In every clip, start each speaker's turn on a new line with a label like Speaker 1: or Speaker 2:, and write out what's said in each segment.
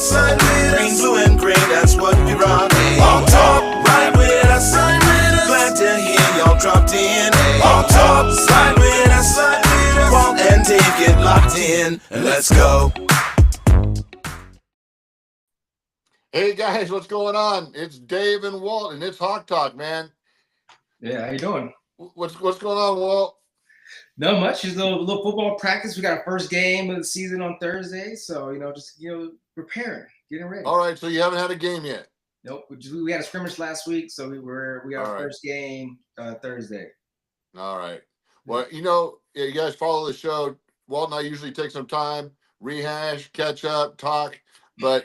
Speaker 1: side with us. Green, blue, and gray, that's what we rock. On top, ride with us, side with us. Glad to hear y'all dropped in. On top, side with us, side with us. Walt and Dave get locked in, and let's go.
Speaker 2: Hey guys, what's going on? It's Dave and Walt, and it's Hawk Talk, man.
Speaker 3: Yeah, how you doing?
Speaker 2: What's going on, Walt?
Speaker 3: Not much. Just a little football practice. We got our first game of the season on Thursday, so just preparing, getting ready.
Speaker 2: All right, so you haven't had a game yet?
Speaker 3: Nope. We had a scrimmage last week, so we got our first game Thursday.
Speaker 2: All right. Well, you guys follow the show. Walt and I usually take some time, rehash, catch up, talk, but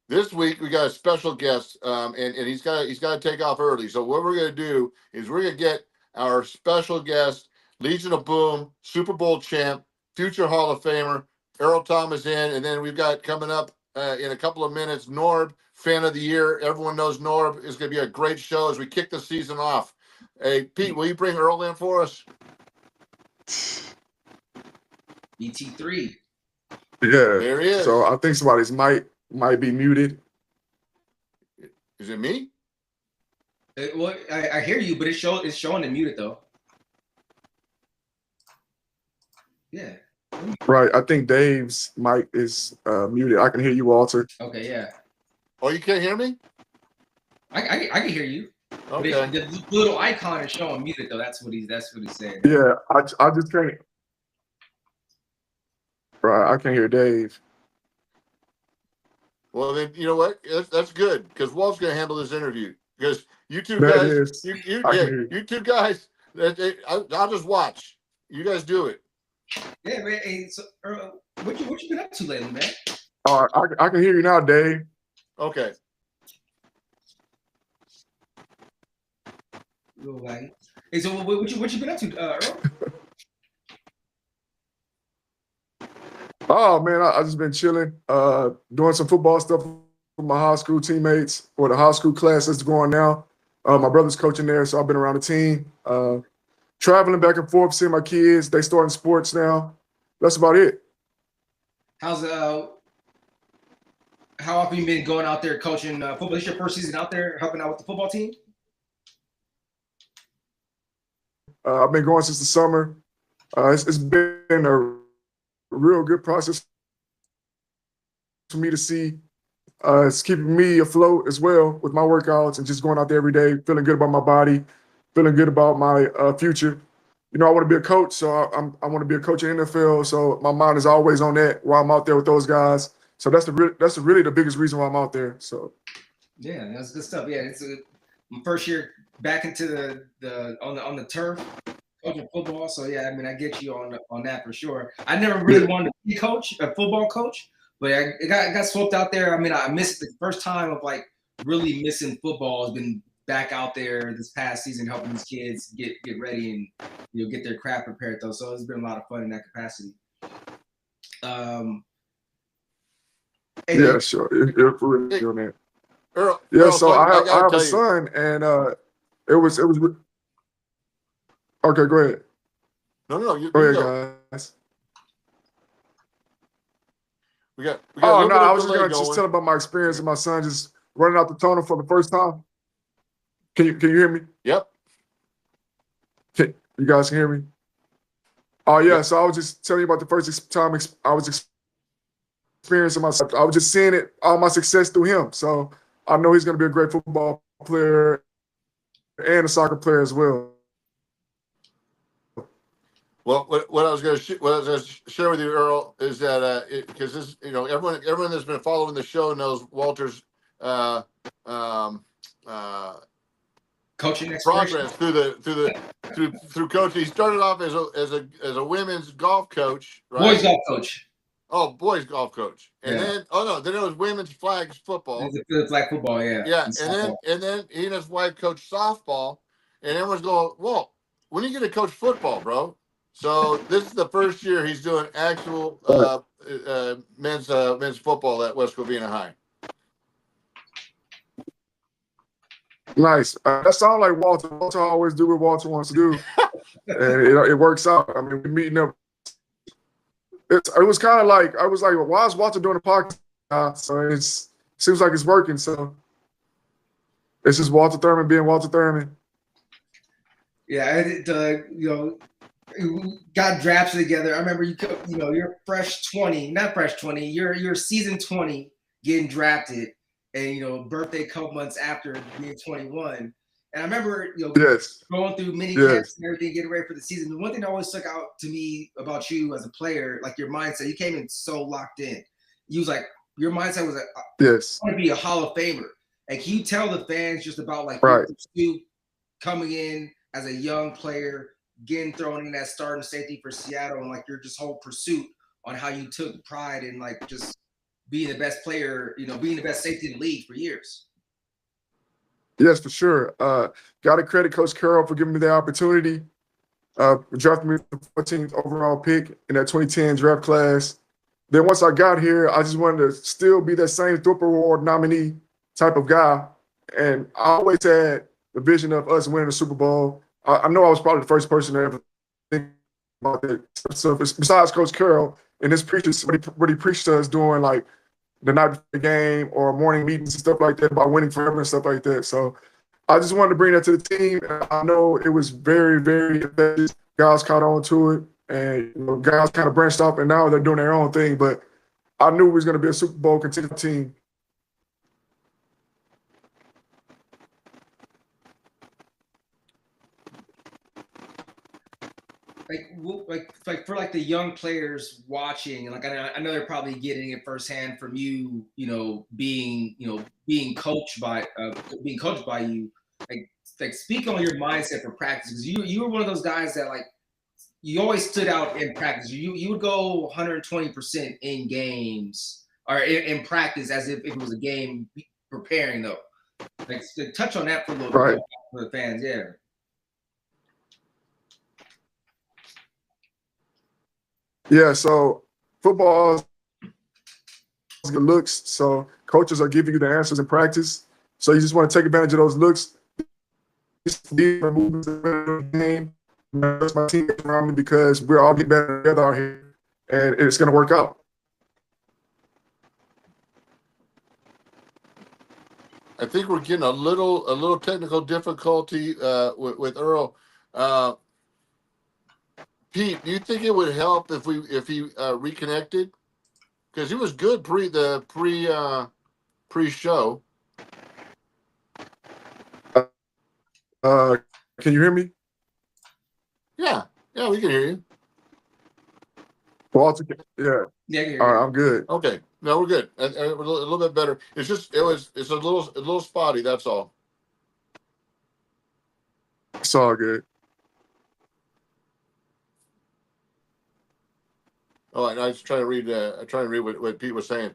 Speaker 2: this week we got a special guest, and he's got to take off early. So what we're going to do is we're going to get our special guest, Legion of Boom, Super Bowl champ, future Hall of Famer, Earl Thomas in, and then we've got coming up in a couple of minutes, Norb, fan of the year. Everyone knows Norb. It's going to be a great show as we kick the season off. Hey, Pete, will you bring Earl in for us?
Speaker 3: ET3.
Speaker 4: Yeah.
Speaker 2: There he is.
Speaker 4: So I think somebody's might be muted.
Speaker 2: Is it me?
Speaker 3: Well, I hear you, but it's showing it muted though. Yeah.
Speaker 4: Right. I think Dave's mic is muted. I can hear you, Walter.
Speaker 3: Okay. Yeah.
Speaker 2: Oh, you can't hear me?
Speaker 3: I can hear you.
Speaker 2: Okay.
Speaker 3: The little icon is showing muted though. That's what he's saying.
Speaker 4: Yeah. I just can't. Right. I can hear Dave.
Speaker 2: Well, then you know what? That's good because Walt's going to handle this interview because you two guys, you two guys. I'll just watch. You guys do it.
Speaker 3: Yeah, man. Hey, so, what you been up to lately, man?
Speaker 4: I can hear you now, Dave.
Speaker 2: Okay.
Speaker 3: Hey, so what you been up to, Earl?
Speaker 4: Oh man, I just been chilling, doing some football stuff with my high school teammates or the high school class that's going now. My brother's coaching there, so I've been around the team. Traveling back and forth, seeing my kids. They starting sports now. That's about it.
Speaker 3: How often you been going out there coaching football? This your first season out there helping out with the football team?
Speaker 4: I've been going since the summer. It's been a real good process for me to see. It's keeping me afloat as well with my workouts and just going out there every day, feeling good about my body, feeling good about my future. I want to be a coach, so I want to be a coach in the NFL. So my mind is always on that while I'm out there with those guys. So that's really the biggest reason why I'm out there. So
Speaker 3: yeah, that's good stuff. Yeah, it's my first year back into the on the turf. Coaching football, so yeah, I mean, I get you on that for sure. I never really wanted to be a football coach, but I got swept out there. I mean, I missed the first time of really missing football. Has been back out there this past season helping these kids get ready and get their craft prepared though. So it's been a lot of fun in that capacity.
Speaker 4: Yeah, sure. You're really doing that.
Speaker 2: Earl,
Speaker 4: yeah,
Speaker 2: Earl,
Speaker 4: so I have a
Speaker 2: you.
Speaker 4: son, and it was. Okay, go ahead.
Speaker 2: No,
Speaker 4: go ahead, guys.
Speaker 2: We got
Speaker 4: oh no, I was just gonna just tell about my experience and my son just running out the tunnel for the first time. Can you hear me?
Speaker 2: Yep.
Speaker 4: You guys can hear me? Oh yeah, so I was just telling you about the first time I was experiencing myself. I was just seeing all my success through him. So I know he's gonna be a great football player and a soccer player as well.
Speaker 2: Well, what I was going to share with you, Earl, is that because this, everyone that's been following the show knows Walter's
Speaker 3: coaching
Speaker 2: progress through coaching. He started off as a women's golf coach, right?
Speaker 3: Boys golf coach.
Speaker 2: Oh, boys golf coach, and then it was women's flag football.
Speaker 3: The flag football, yeah.
Speaker 2: Yeah, and then he and his wife coached softball, and everyone's going, "Walt, when are you going to coach football, bro?" So this is the first year he's doing actual men's football at West Covina High.
Speaker 4: Nice. That sounds like Walter. Walter always do what Walter wants to do, and it works out. I mean, we're meeting up. It was kind of like I was like, well, why is Walter doing a podcast? So it seems like it's working. So it's just Walter Thurman being Walter Thurman.
Speaker 3: Yeah, got drafted together. I remember you're not fresh 20, you're season 20 getting drafted, and birthday couple months after being 21. And I remember
Speaker 4: Yes.
Speaker 3: going through mini
Speaker 4: Yes.
Speaker 3: camps and everything, getting ready for the season. The one thing that always stuck out to me about you as a player, like your mindset, you came in so locked in. You was like, your mindset was like,
Speaker 4: Yes.
Speaker 3: I want to be a Hall of Famer. And can you tell the fans just about like
Speaker 4: Right.
Speaker 3: you coming in as a young player, getting thrown in that starting safety for Seattle, and like your just whole pursuit on how you took pride in like just being the best player, being the best safety in the league for years?
Speaker 4: Yes, for sure. Got to credit Coach Carroll for giving me the opportunity. Drafted me the 14th overall pick in that 2010 draft class. Then once I got here, I just wanted to still be that same Thorpe Award nominee type of guy. And I always had the vision of us winning the Super Bowl. I know I was probably the first person to ever think about that. So besides Coach Carroll and his preachers, what he preached to us during like the night before the game or morning meetings and stuff like that about winning forever and stuff like that. So I just wanted to bring that to the team. And I know it was very, very effective. Guys caught on to it, and guys kind of branched off, and now they're doing their own thing. But I knew we was going to be a Super Bowl contending team.
Speaker 3: Like for like the young players watching, and like I know they're probably getting it firsthand from you, being coached by you. Like speak on your mindset for practice, because you were one of those guys that like you always stood out in practice. You would go 120% in games or in practice as if it was a game preparing though. Like touch on that for a little
Speaker 4: Right.
Speaker 3: bit for the fans, yeah.
Speaker 4: Yeah, so football is good looks. So coaches are giving you the answers in practice. So you just want to take advantage of those looks. Game. That's my team around me because we're all getting better together out here, and it's going to work out.
Speaker 2: I think we're getting a little technical difficulty with Earl. Pete, do you think it would help if he reconnected? Because he was good pre-show.
Speaker 4: Can you hear me?
Speaker 2: Yeah, we can hear you.
Speaker 4: Walter, yeah.
Speaker 3: Yeah,
Speaker 4: All right, I'm good.
Speaker 2: Okay, no, we're good. A little bit better. It's just it's a little spotty. That's all.
Speaker 4: It's all good.
Speaker 2: Oh, and I was trying to read. What Pete was saying.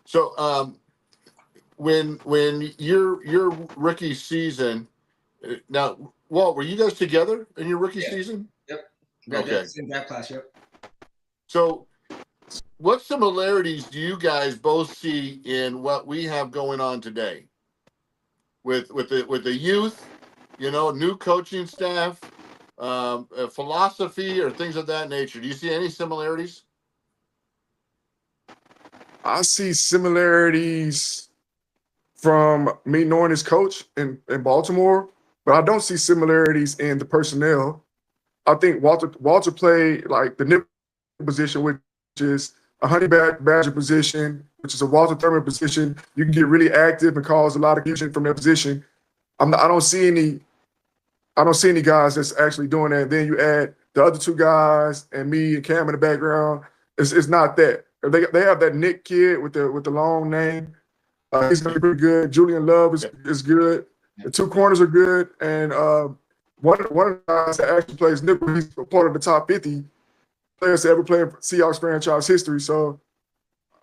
Speaker 2: So, when your rookie season, now, Walt, were you guys together in your rookie season?
Speaker 3: Yep.
Speaker 2: Okay.
Speaker 3: In that class, yep.
Speaker 2: So, what similarities do you guys both see in what we have going on today with the youth, new coaching staff, philosophy, or things of that nature? Do you see any similarities?
Speaker 4: I see similarities from me knowing his coach in Baltimore, but I don't see similarities in the personnel. I think Walter played like the nickel position, which is a honey badger position, which is a Walter Thurman position. You can get really active and cause a lot of confusion from that position. I don't see any guys that's actually doing that. Then you add the other two guys and me and Cam in the background. It's not that. They have that Nick kid with the long name. He's gonna be pretty good. Julian Love is good. The two corners are good, and one of the guys that actually plays nickel, he's part of the top 50 players to ever play in Seahawks franchise history. So,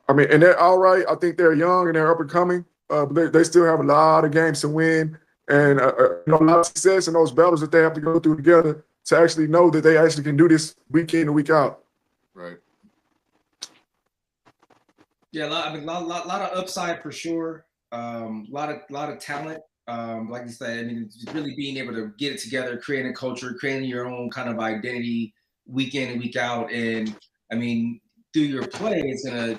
Speaker 4: I mean, and they're all right. I think they're young and they're up and coming, but they still have a lot of games to win and a lot of success in those battles that they have to go through together to actually know that they actually can do this week in and week out.
Speaker 2: Right.
Speaker 3: Yeah, a lot of upside for sure. Lot of talent. Like you said, I mean, just really being able to get it together, creating a culture, creating your own kind of identity week in and week out. And I mean, through your play is gonna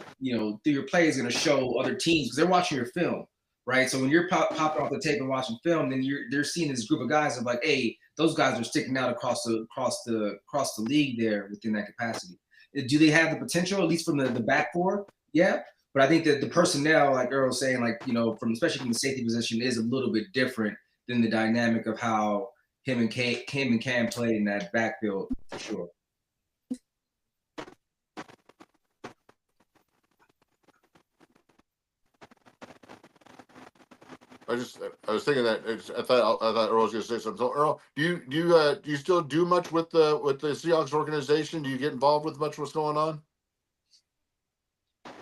Speaker 3: show other teams because they're watching your film, right? So when you're popping off the tape and watching film, then they're seeing this group of guys of like, hey, those guys are sticking out across the league there within that capacity. Do they have the potential, at least from the back four? Yeah. But I think that the personnel, like Earl was saying, like, especially from the safety position, is a little bit different than the dynamic of how him and Cam played in that backfield for sure.
Speaker 2: I was thinking that I thought Earl was going to say something. So Earl, do you still do much with the Seahawks organization? Do you get involved with much what's going on?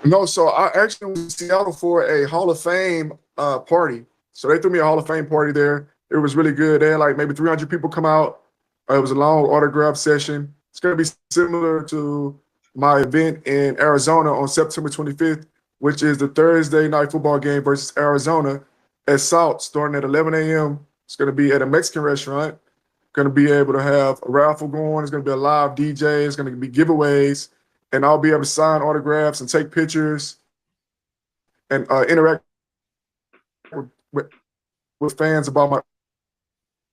Speaker 4: No, so I actually was in Seattle for a Hall of Fame party. So they threw me a Hall of Fame party there. It was really good. They had like maybe 300 people come out. It was a long autograph session. It's going to be similar to my event in Arizona on September 25th, which is the Thursday night football game versus Arizona at South, starting at 11 a.m. It's going to be at a Mexican restaurant. Going to be able to have a raffle going. It's going to be a live DJ. It's going to be giveaways. And I'll be able to sign autographs and take pictures and interact with fans about my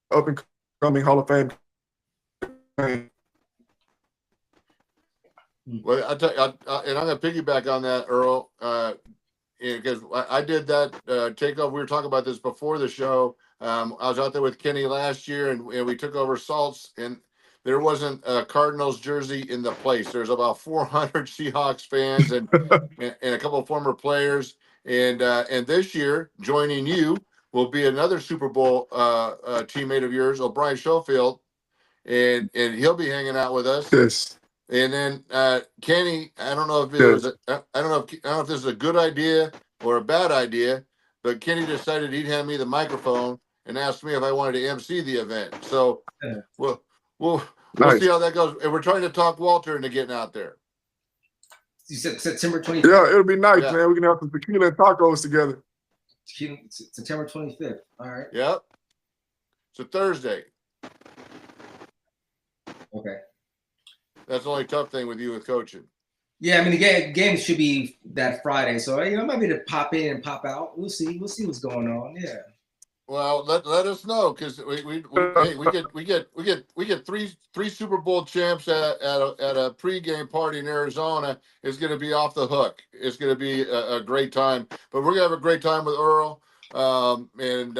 Speaker 4: up-and-coming Hall of Fame.
Speaker 2: Well, and I'm going to piggyback on that, Earl, because I did that takeoff. We were talking about this before the show. I was out there with Kenny last year, and we took over Salts, and there wasn't a Cardinals jersey in the place. There's about 400 Seahawks fans and a couple of former players. And this year, joining you will be another Super Bowl teammate of yours, O'Brien Schofield, and he'll be hanging out with us.
Speaker 4: Yes.
Speaker 2: And then Kenny, I don't know if this is a good idea or a bad idea, but Kenny decided he'd hand me the microphone and asked me if I wanted to MC the event. So we'll see how that goes. And we're trying to talk Walter into getting out there.
Speaker 3: You said September 25th?
Speaker 4: Yeah, it'll be nice, man. We can have some tequila and tacos together.
Speaker 3: September 25th. All right.
Speaker 2: Yep. It's a Thursday.
Speaker 3: Okay.
Speaker 2: That's the only tough thing with you with coaching.
Speaker 3: Yeah, I mean the game should be that Friday, so I might be to pop in and pop out. We'll see what's going on. Yeah.
Speaker 2: Well, let us know, because we get three Super Bowl champs at a pregame party in Arizona. It's going to be off the hook. It's going to be a great time. But we're going to have a great time with Earl, and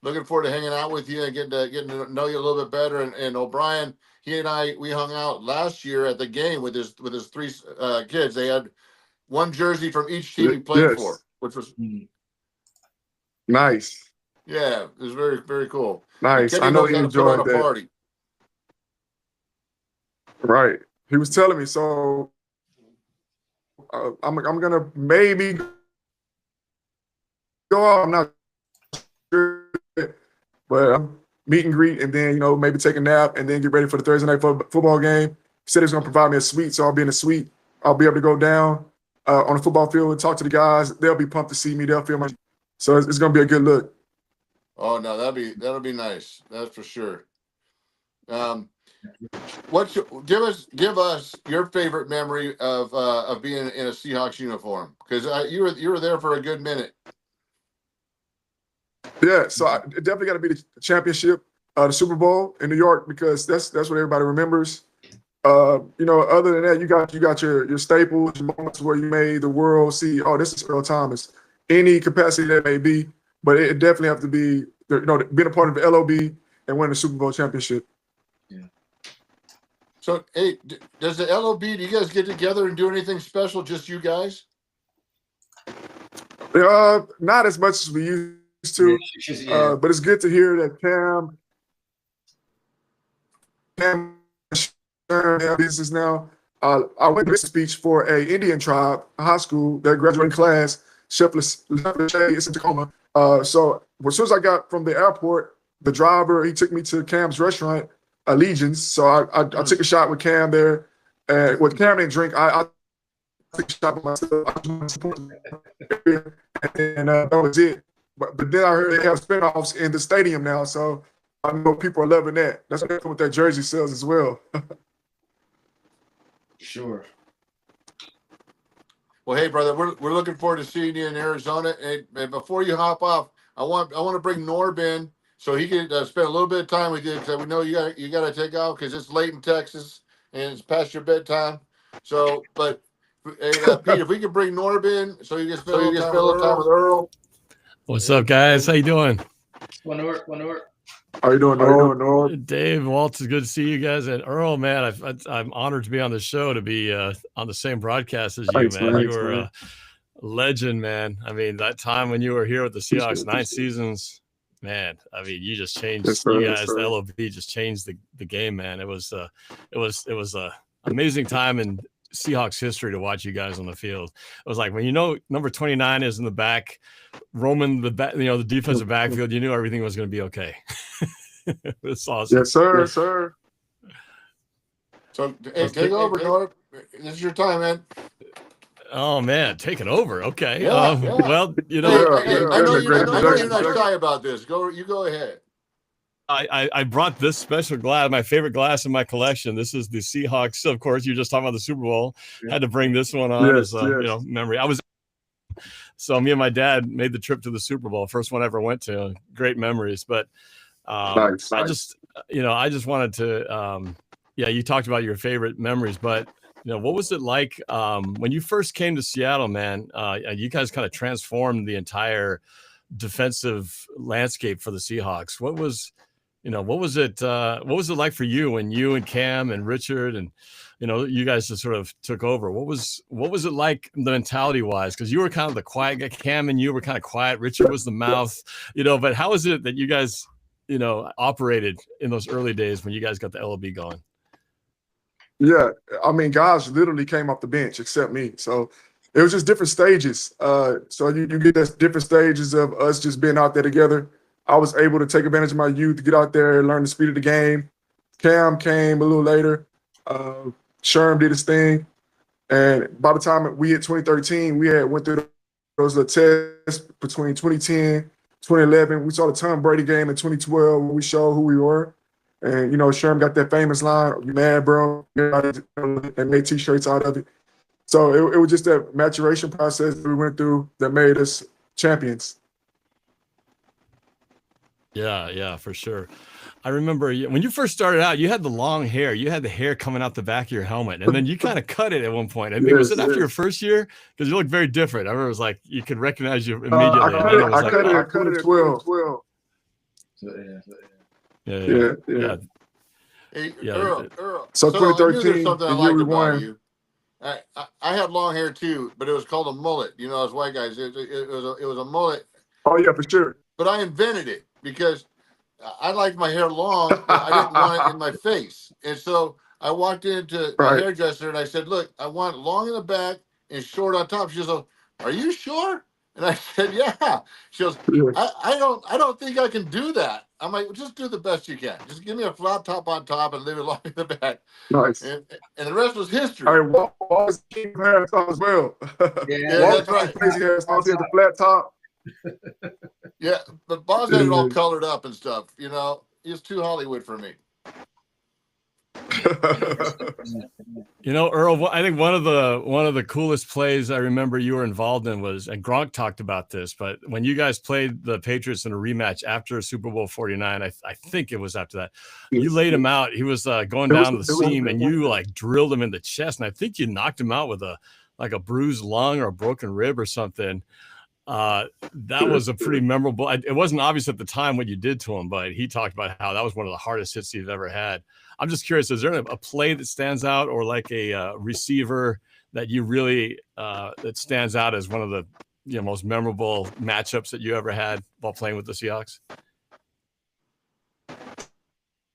Speaker 2: looking forward to hanging out with you and getting to know you a little bit better. And O'Brien, he and we hung out last year at the game with his three kids. They had one jersey from each team he played for, which was
Speaker 4: nice.
Speaker 2: Yeah, it was very, very cool.
Speaker 4: Nice. I know he enjoyed that.
Speaker 2: Party.
Speaker 4: Right. He was telling me. So I'm gonna maybe go out. I'm not sure, but meet and greet, and then maybe take a nap, and then get ready for the Thursday night football game. He said he's gonna provide me a suite, so I'll be in a suite. I'll be able to go down on the football field and talk to the guys. They'll be pumped to see me. They'll feel my. So it's gonna be a good look.
Speaker 2: Oh no, that'll be nice. That's for sure. Give us your favorite memory of being in a Seahawks uniform, because you were there for a good minute.
Speaker 4: Yeah, so it definitely got to be the championship, the Super Bowl in New York, because that's what everybody remembers. Other than that, you got your staples, your moments where you made the world see, oh, this is Earl Thomas, any capacity that may be. But it definitely have to be, being a part of the LOB and winning the Super Bowl championship.
Speaker 3: Yeah.
Speaker 2: So, hey, does the LOB, do you guys get together and do anything special, just you guys?
Speaker 4: Not as much as we used to, but it's good to hear that Cam business now. I went to a speech for a Indian tribe, a high school, their graduating class, Shepherd's it's in Tacoma. So as soon as I got from the airport, the driver, he took me to Cam's restaurant, Allegiance. So I took a shot with Cam there. And with Cam didn't drink, I took a shot with myself. And that was it. But then I heard they have spinoffs in the stadium now. So I know people are loving that. That's what their jersey sells as well.
Speaker 3: Sure.
Speaker 2: Well, hey, brother, we're looking forward to seeing you in Arizona. And before you hop off, I want to bring Norb in so he can spend a little bit of time with you, because we know you got to take off because it's late in Texas and it's past your bedtime. So, but hey, Pete, if we could bring Norb in so you can spend a little time with Earl.
Speaker 5: What's up, guys? How you doing?
Speaker 3: One hour.
Speaker 4: How you doing, Norb?
Speaker 5: Dave Walt, it's good to see you guys. And Earl, man, I'm honored to be on the show, to be on the same broadcast as you,
Speaker 4: Thanks,
Speaker 5: man.
Speaker 4: man.
Speaker 5: You were a legend, man. I mean, that time when you were here with the Seahawks, 9 seasons, man. I mean, you just changed.
Speaker 4: Yes, sir,
Speaker 5: you
Speaker 4: yes,
Speaker 5: guys,
Speaker 4: sir.
Speaker 5: the LOB just changed the game, man. It was a amazing time in Seahawks history to watch you guys on the field. It was like when number 29 is in the back, roaming the back, the defensive backfield. You knew everything was going to be okay. It's awesome.
Speaker 4: Yes, sir. Yes, sir.
Speaker 2: So hey, take over, Norb. This is your time, man.
Speaker 5: Oh man, taking over. Okay.
Speaker 2: Yeah.
Speaker 5: Well,
Speaker 2: Hey, I know you're not shy about this. You go ahead.
Speaker 5: I brought this special glass, my favorite glass in my collection. This is the Seahawks. Of course, you were just talking about the Super Bowl.
Speaker 4: Yeah.
Speaker 5: Had to bring this one on
Speaker 4: Yes,
Speaker 5: as memory. So me and my dad made the trip to the Super Bowl, first one I ever went to. Great memories. But
Speaker 4: Nice.
Speaker 5: I just wanted to you talked about your favorite memories, but what was it like when you first came to Seattle, man? You guys kind of transformed the entire defensive landscape for the Seahawks. What was it like for you when you and Cam and Richard and you guys just sort of took over? What was it like the mentality wise? Because you were kind of the quiet guy. Cam and you were kind of quiet. Richard was the mouth, but how is it that you guys operated in those early days when you guys got the LOB going?
Speaker 4: Yeah, I mean, guys literally came off the bench except me. So it was just different stages. So you get those different stages of us just being out there together. I was able to take advantage of my youth to get out there and learn the speed of the game. Cam came a little later. Sherm did his thing. And by the time we hit 2013, we had went through those little tests between 2010, 2011. We saw the Tom Brady game in 2012 when we showed who we were. And, Sherm got that famous line, "You mad, bro?" And made T-shirts out of it. So it was just that maturation process that we went through that made us champions.
Speaker 5: Yeah, for sure. I remember when you first started out, you had the long hair. You had the hair coming out the back of your helmet, and then you kind of cut it at one point. I think was it after your first year? Because you looked very different. I remember it was like you could recognize you immediately.
Speaker 4: I cut it at 12. Yeah.
Speaker 2: Hey,
Speaker 5: Yeah.
Speaker 2: Earl.
Speaker 4: So
Speaker 2: I knew
Speaker 4: 2013,
Speaker 2: there's something I
Speaker 4: the year
Speaker 2: liked
Speaker 4: we
Speaker 2: about
Speaker 4: won.
Speaker 2: you. I had long hair too, but it was called a mullet. As white guys, it was a mullet.
Speaker 4: Oh yeah, for sure.
Speaker 2: But I invented it because I liked my hair long, but I didn't want it in my face. And so I walked into the hairdresser and I said, "Look, I want it long in the back and short on top." She goes, "Are you sure?" And I said, "Yeah." She goes, I don't think I can do that. I'm like, "Just do the best you can. Just give me a flat top on top and leave it long in the back."
Speaker 4: Nice.
Speaker 2: And the rest was history.
Speaker 4: All right, Walt was king hairstyle as well.
Speaker 2: Yeah,
Speaker 4: Walt
Speaker 2: that's right.
Speaker 4: Crazy hairstyle. He had the flat top.
Speaker 2: Yeah, but Boz had it all colored up and stuff. He's too Hollywood for me.
Speaker 5: Earl, I think one of the coolest plays I remember you were involved in was, and Gronk talked about this, but when you guys played the Patriots in a rematch after Super Bowl 49, I think it was after that, you laid him out. He was going down the seam, and you like drilled him in the chest, and I think you knocked him out with a bruised lung or a broken rib or something. That was a pretty memorable. It wasn't obvious at the time what you did to him, but he talked about how that was one of the hardest hits he's ever had. I'm just curious, is there a play that stands out, or like a receiver that you really that stands out as one of the most memorable matchups that you ever had while playing with the Seahawks?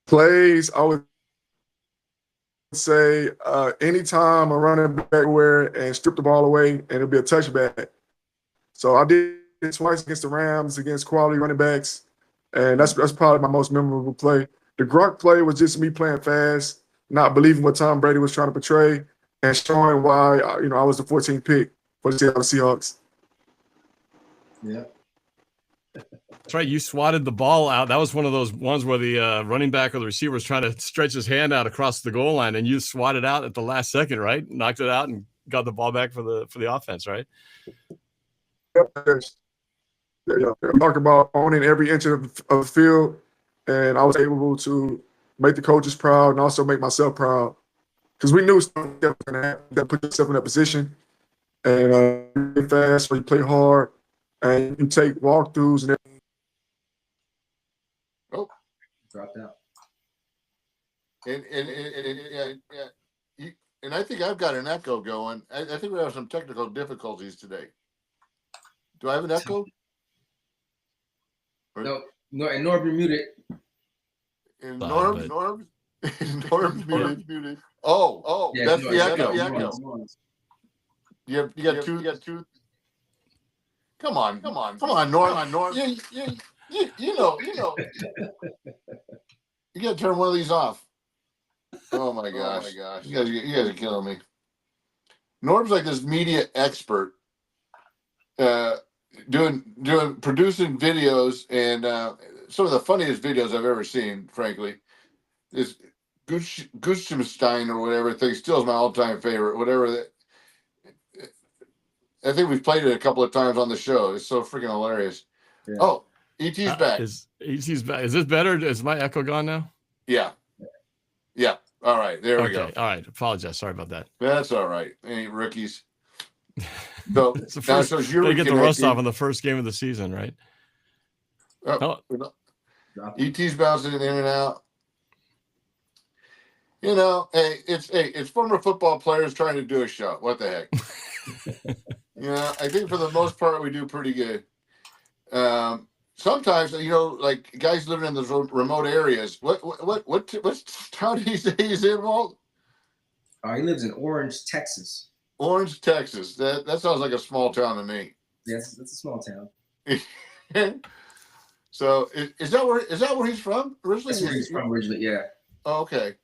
Speaker 4: Plays, I would say anytime a running back and strip the ball away, and it'll be a touchback. So I did it twice against the Rams, against quality running backs, and that's probably my most memorable play. The Gronk play was just me playing fast, not believing what Tom Brady was trying to portray, and showing why I was the 14th pick for the Seattle Seahawks.
Speaker 3: Yeah.
Speaker 5: That's right. You swatted the ball out. That was one of those ones where the running back or the receiver was trying to stretch his hand out across the goal line, and you swatted out at the last second, right? Knocked it out and got the ball back for the offense, right?
Speaker 4: Yes. Yeah. Talk about owning every inch of the field, and I was able to make the coaches proud and also make myself proud because we knew something was going to happen. You got to put yourself in that position and play fast, or you play hard, and you take walkthroughs and everything.
Speaker 2: Oh,
Speaker 3: Dropped out.
Speaker 2: and I think I've got an echo going. I think we have some technical difficulties today. Do I have an echo?
Speaker 3: No, and Norb, you're muted.
Speaker 2: And
Speaker 5: Fine,
Speaker 2: Norm's muted. Oh,
Speaker 3: Yeah,
Speaker 2: that's
Speaker 3: no,
Speaker 2: the
Speaker 3: it's
Speaker 2: echo.
Speaker 3: noise.
Speaker 2: You got two. Come on, Norm. You know. You got to turn one of these off. Oh my gosh. You guys are killing me. Norm's like this media expert, producing videos, and some of the funniest videos I've ever seen, frankly, is Gushimstein or whatever thing still is my all-time favorite. I think we've played it a couple of times on the show. It's so freaking hilarious.
Speaker 3: Yeah.
Speaker 2: Oh, ET's back.
Speaker 5: ET's back. Is this better? Is my echo gone now?
Speaker 2: Yeah. All right, there we go.
Speaker 5: All right. Apologize. Sorry about that.
Speaker 2: That's all right. Ain't rookies. So
Speaker 5: It's the
Speaker 2: now,
Speaker 5: first,
Speaker 2: so you're
Speaker 5: gotta get the rust
Speaker 2: reconnecting.
Speaker 5: off on the first game of the season, right?
Speaker 2: Oh, ET's bouncing in and out. It's former football players trying to do a show. What the heck? I think for the most part we do pretty good. Sometimes, like guys living in those remote areas. What town did he say he's in, Walt?
Speaker 3: He lives in Orange, Texas.
Speaker 2: Orange, Texas. That sounds like a small town to me.
Speaker 3: Yes, it's a small town.
Speaker 2: So is that where he's from originally?
Speaker 3: That's where he's from originally. Yeah.
Speaker 2: Oh, okay.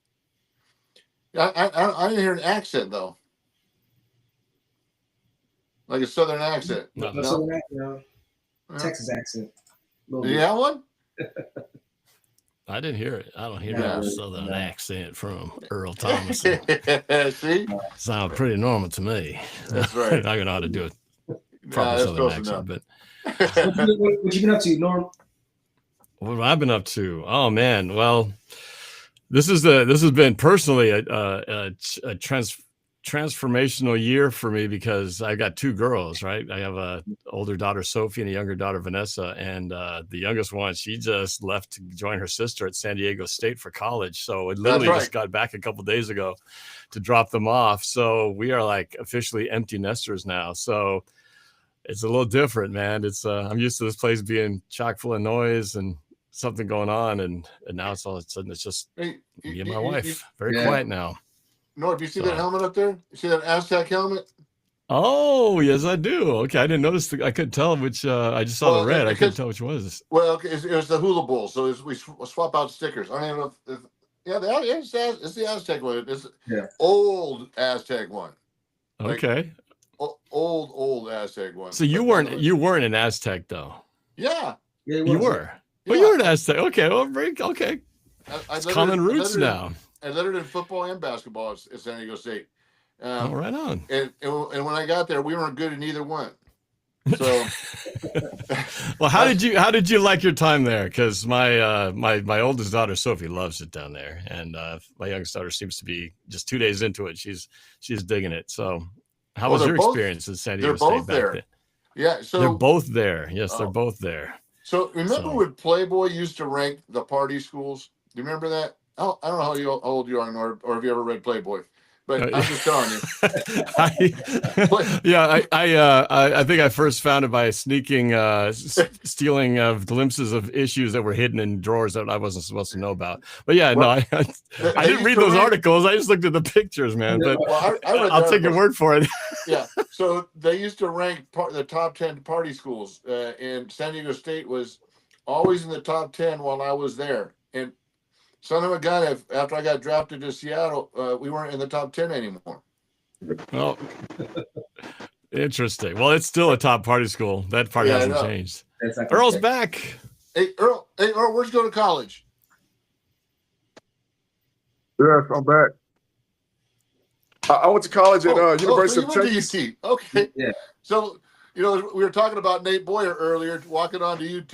Speaker 2: I didn't hear an accent though, like a southern accent.
Speaker 5: No.
Speaker 3: Texas accent.
Speaker 2: Do you have one?
Speaker 5: I didn't hear it. I don't hear
Speaker 3: No,
Speaker 5: a southern accent from Earl Thomas.
Speaker 2: See,
Speaker 5: Sound pretty normal to me.
Speaker 2: That's right.
Speaker 5: I don't know how to do it
Speaker 2: that's
Speaker 5: proper southern
Speaker 2: close
Speaker 5: accent,
Speaker 2: enough.
Speaker 5: but
Speaker 3: What you been up to, Norm?
Speaker 5: what have I been up to? Oh man, well, this has been personally a transformational year for me because I got two girls, right? I have a older daughter, Sophie, and a younger daughter, Vanessa. And the youngest one, she just left to join her sister at San Diego State for college. So it literally just got back a couple of days ago to drop them off. So we are like officially empty nesters now. So it's a little different, man. It's I'm used to this place being chock full of noise and something going on. And now it's all of a sudden, it's just me and my wife. Very quiet now.
Speaker 2: Norm, do you see that helmet up there? You see that Aztec helmet?
Speaker 5: Oh, yes, I do. Okay, I didn't notice. I couldn't tell which. I just saw the red. I couldn't tell which one it was.
Speaker 2: Well, okay, it was the Hula Bowl, so we swap out stickers. I don't even know if it's the Aztec one. It's old Aztec one.
Speaker 5: Okay.
Speaker 2: Old Aztec one.
Speaker 5: So you weren't an Aztec though.
Speaker 2: Yeah.
Speaker 5: You were. Well,
Speaker 2: Yeah.
Speaker 5: you were an Aztec. Okay. Well, okay.
Speaker 2: It's
Speaker 5: common roots now.
Speaker 2: I lettered in football and basketball at San Diego State.
Speaker 5: Right on.
Speaker 2: And when I got there, we weren't good in either one. So,
Speaker 5: well, how did you like your time there? Because my oldest daughter Sophie loves it down there, and my youngest daughter seems to be just 2 days into it. She's digging it. So, how was your experience in San Diego State back then?
Speaker 2: Yeah, so
Speaker 5: they're both there. Yes, they're both there.
Speaker 2: So remember when Playboy used to rank the party schools? Do you remember that? I don't know how old you are, or if you ever read Playboy, but I'm just telling you.
Speaker 5: I think I first found it by sneaking, stealing glimpses of issues that were hidden in drawers that I wasn't supposed to know about. But yeah, I didn't read those articles. I just looked at the pictures, man. But I'll take your word for it.
Speaker 2: Yeah. So they used to rank the top 10 party schools, and San Diego State was always in the top 10 while I was there. And son of a gun, after I got drafted to Seattle, we weren't in the top 10 anymore.
Speaker 5: Oh, interesting. Well, it's still a top party school. That part hasn't changed. Earl's back.
Speaker 2: Hey, Earl, where'd you go to college?
Speaker 4: Yes, I'm back. I went to college at University
Speaker 2: so
Speaker 4: of
Speaker 2: you went
Speaker 4: Texas.
Speaker 2: to UT. Okay.
Speaker 3: Yeah.
Speaker 2: So, we were talking about Nate Boyer earlier, walking on to UT,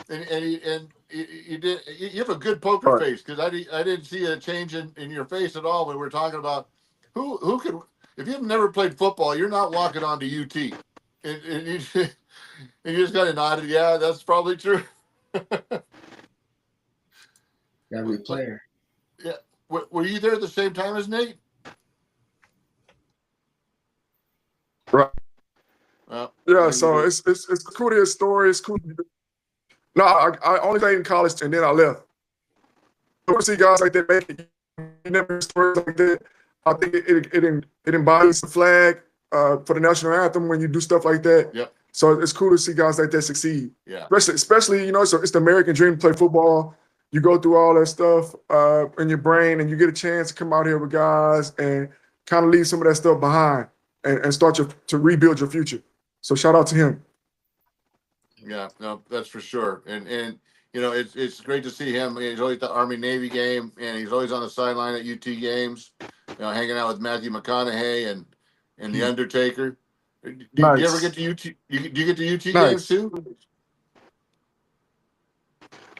Speaker 2: and you have a good poker
Speaker 4: Right.
Speaker 2: face, because I didn't see a change in your face at all when we were talking about who could, if you've never played football, you're not walking on to UT. And you just kind of nodded, yeah, that's probably true.
Speaker 3: Gotta be a player.
Speaker 2: Yeah. Were you there at the same time as Nate?
Speaker 4: Right.
Speaker 2: Well,
Speaker 4: Yeah, so it's cool to hear stories. It's cool. No, I only played in college and then I left. I want to see guys like that make it. You never hear stories like that. I think it embodies the flag for the national anthem when you do stuff like that.
Speaker 2: Yep.
Speaker 4: So it's cool to see guys like that succeed.
Speaker 2: Yeah.
Speaker 4: Especially so it's the American dream to play football. You go through all that stuff in your brain, and you get a chance to come out here with guys and kind of leave some of that stuff behind and start to rebuild your future. So shout out to him.
Speaker 2: Yeah, no, that's for sure. And it's great to see him. He's always at the Army Navy game, and he's always on the sideline at UT games, hanging out with Matthew McConaughey and the Undertaker. Do you ever get to UT? Do you get to UT games too?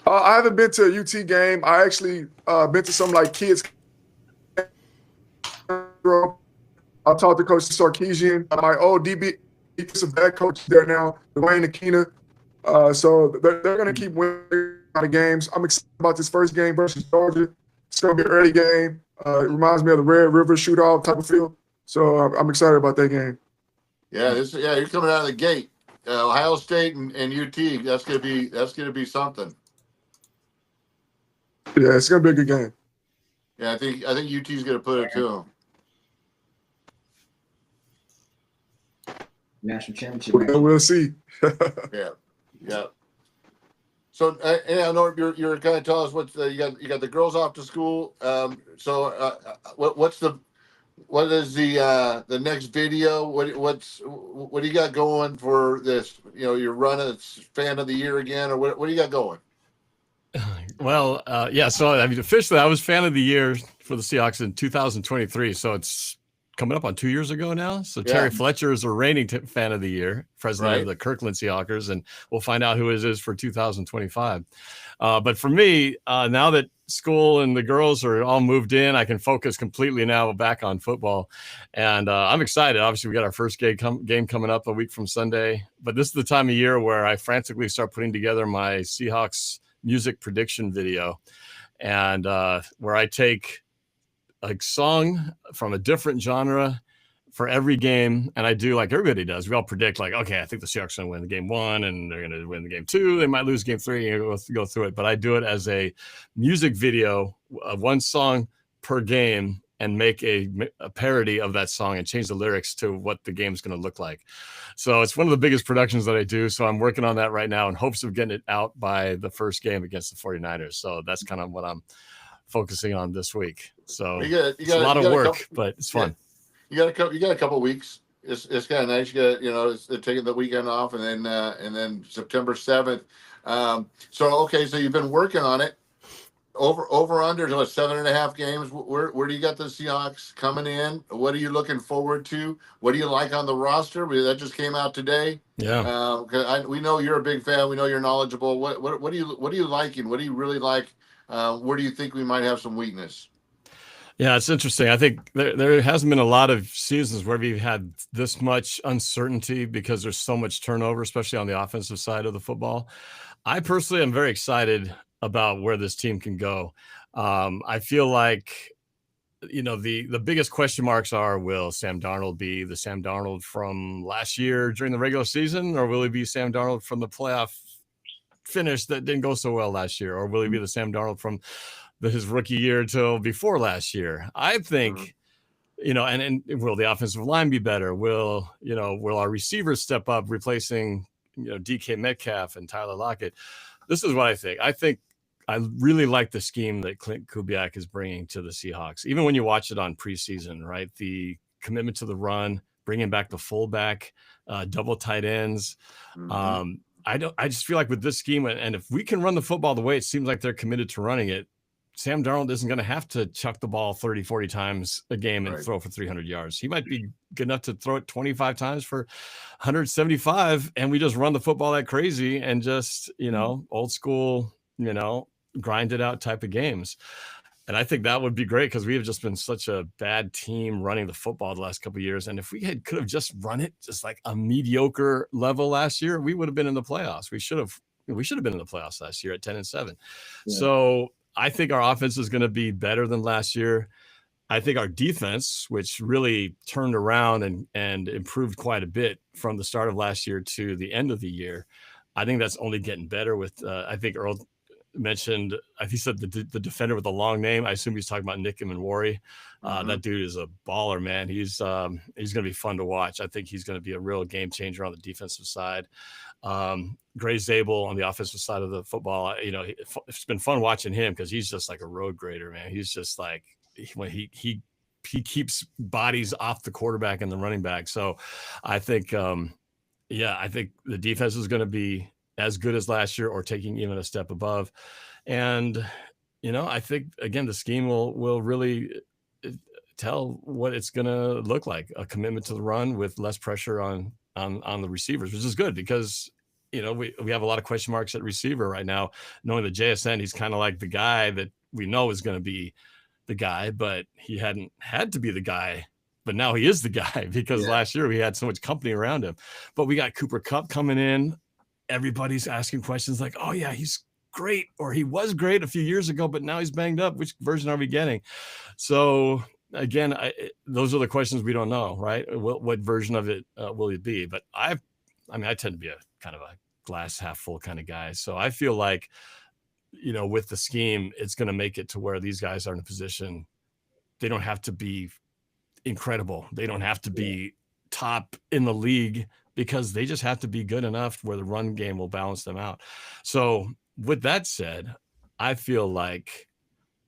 Speaker 4: I haven't been to a UT game. I actually been to some like kids. I talked to Coach Sarkeesian, my old DB, he's a bad coach there now, Dwayne Akina. So they're going to keep winning a lot of games. I'm excited about this first game versus Georgia. It's going to be an early game. It reminds me of the Red River shootout type of feel. So I'm excited about that game.
Speaker 2: Yeah, you're coming out of the gate. Ohio State and UT. That's gonna be something.
Speaker 4: Yeah, it's gonna be a good game.
Speaker 2: Yeah, I think UT's gonna put it to them.
Speaker 3: National championship.
Speaker 4: We'll see.
Speaker 2: Yeah. So, I know you're kind of tell us what you got the girls off to school. What is the next video? What do you got going for this? You're running fan of the year again, or what do you got going?
Speaker 5: Well, yeah. So I mean, officially, I was fan of the year for the Seahawks in 2023. So it's coming up on 2 years ago now. So
Speaker 2: Yeah.
Speaker 5: Terry Fletcher is a reigning fan of the year, president
Speaker 2: Right.
Speaker 5: of the Kirkland Seahawkers, and we'll find out who it is for 2025. But for me, now that school and the girls are all moved in, I can focus completely now back on football, and I'm excited. Obviously, we got our first game coming up a week from Sunday, but this is the time of year where I frantically start putting together my Seahawks music prediction video, and where I take a song from a different genre for every game, and I do like everybody does. We all predict, like, okay, I think the Seahawks are going to win the game 1, and they're going to win the game 2. They might lose game 3, and go through it. But I do it as a music video of one song per game, and make a parody of that song and change the lyrics to what the game's going to look like. So it's one of the biggest productions that I do. So I'm working on that right now in hopes of getting it out by the first game against the 49ers. So that's kind of what I'm focusing on this week. So it's a lot of work, but it's fun.
Speaker 2: You got a couple of weeks. It's kind of nice. You got it's taking the weekend off, and then September 7th. So you've been working on it. Over under 7.5 games. Where do you got the Seahawks coming in? What are you looking forward to? What do you like on the roster? That just came out today.
Speaker 5: Yeah.
Speaker 2: We know you're a big fan. We know you're knowledgeable. What do you liking? What do you really like? Where do you think we might have some weakness?
Speaker 5: Yeah, it's interesting. I think there hasn't been a lot of seasons where we've had this much uncertainty because there's so much turnover, especially on the offensive side of the football. I personally am very excited about where this team can go. I feel like, the biggest question marks are, will Sam Darnold be the Sam Darnold from last year during the regular season, or will he be Sam Darnold from the playoff finish that didn't go so well last year, or will he be the Sam Darnold from his rookie year till before last year? I think, and will the offensive line be better? Will our receivers step up, replacing, DK Metcalf and Tyler Lockett? This is what I think. I think I really like the scheme that Clint Kubiak is bringing to the Seahawks. Even when you watch it on preseason, right? The commitment to the run, bringing back the fullback, double tight ends.
Speaker 2: Mm-hmm.
Speaker 5: I just feel like with this scheme, and if we can run the football the way it seems like they're committed to running it, Sam Darnold isn't going to have to chuck the ball 30, 40 times a game and
Speaker 2: Right.
Speaker 5: throw for 300 yards. He might be good enough to throw it 25 times for 175, and we just run the football that crazy and just, old school, grind it out type of games. And I think that would be great because we have just been such a bad team running the football the last couple of years. And if we could have just run it just like a mediocre level last year, we would have been in the playoffs. We should have been in the playoffs last year at 10-7. Yeah. So I think our offense is going to be better than last year. I think our defense, which really turned around and improved quite a bit from the start of last year to the end of the year, I think that's only getting better with, I think Earl mentioned, I think he said the defender with the long name. I assume he's talking about Nick Immanwori. That dude is a baller, man. He's going to be fun to watch. I think he's going to be a real game changer on the defensive side. Gray Zabel on the offensive side of the football, it's been fun watching him because he's just like a road grader, man. He's just like, when he keeps bodies off the quarterback and the running back. So I think, I think the defense is going to be as good as last year or taking even a step above. And, I think, again, the scheme will really tell what it's going to look like, a commitment to the run with less pressure on the receivers, which is good because, we have a lot of question marks at receiver right now, knowing that JSN, he's kind of like the guy that we know is going to be the guy, but he hadn't had to be the guy. But now he is the guy because last year we had so much company around him. But we got Cooper Kupp coming in. Everybody's asking questions like, oh, yeah, he's great, or he was great a few years ago, but now he's banged up. Which version are we getting? So, again, those are the questions we don't know, right? What version of it will it be? But I tend to be a kind of a glass half full kind of guy. So I feel like, with the scheme, it's going to make it to where these guys are in a position. They don't have to be incredible. They don't have to be top in the league because they just have to be good enough where the run game will balance them out. So with that said, I feel like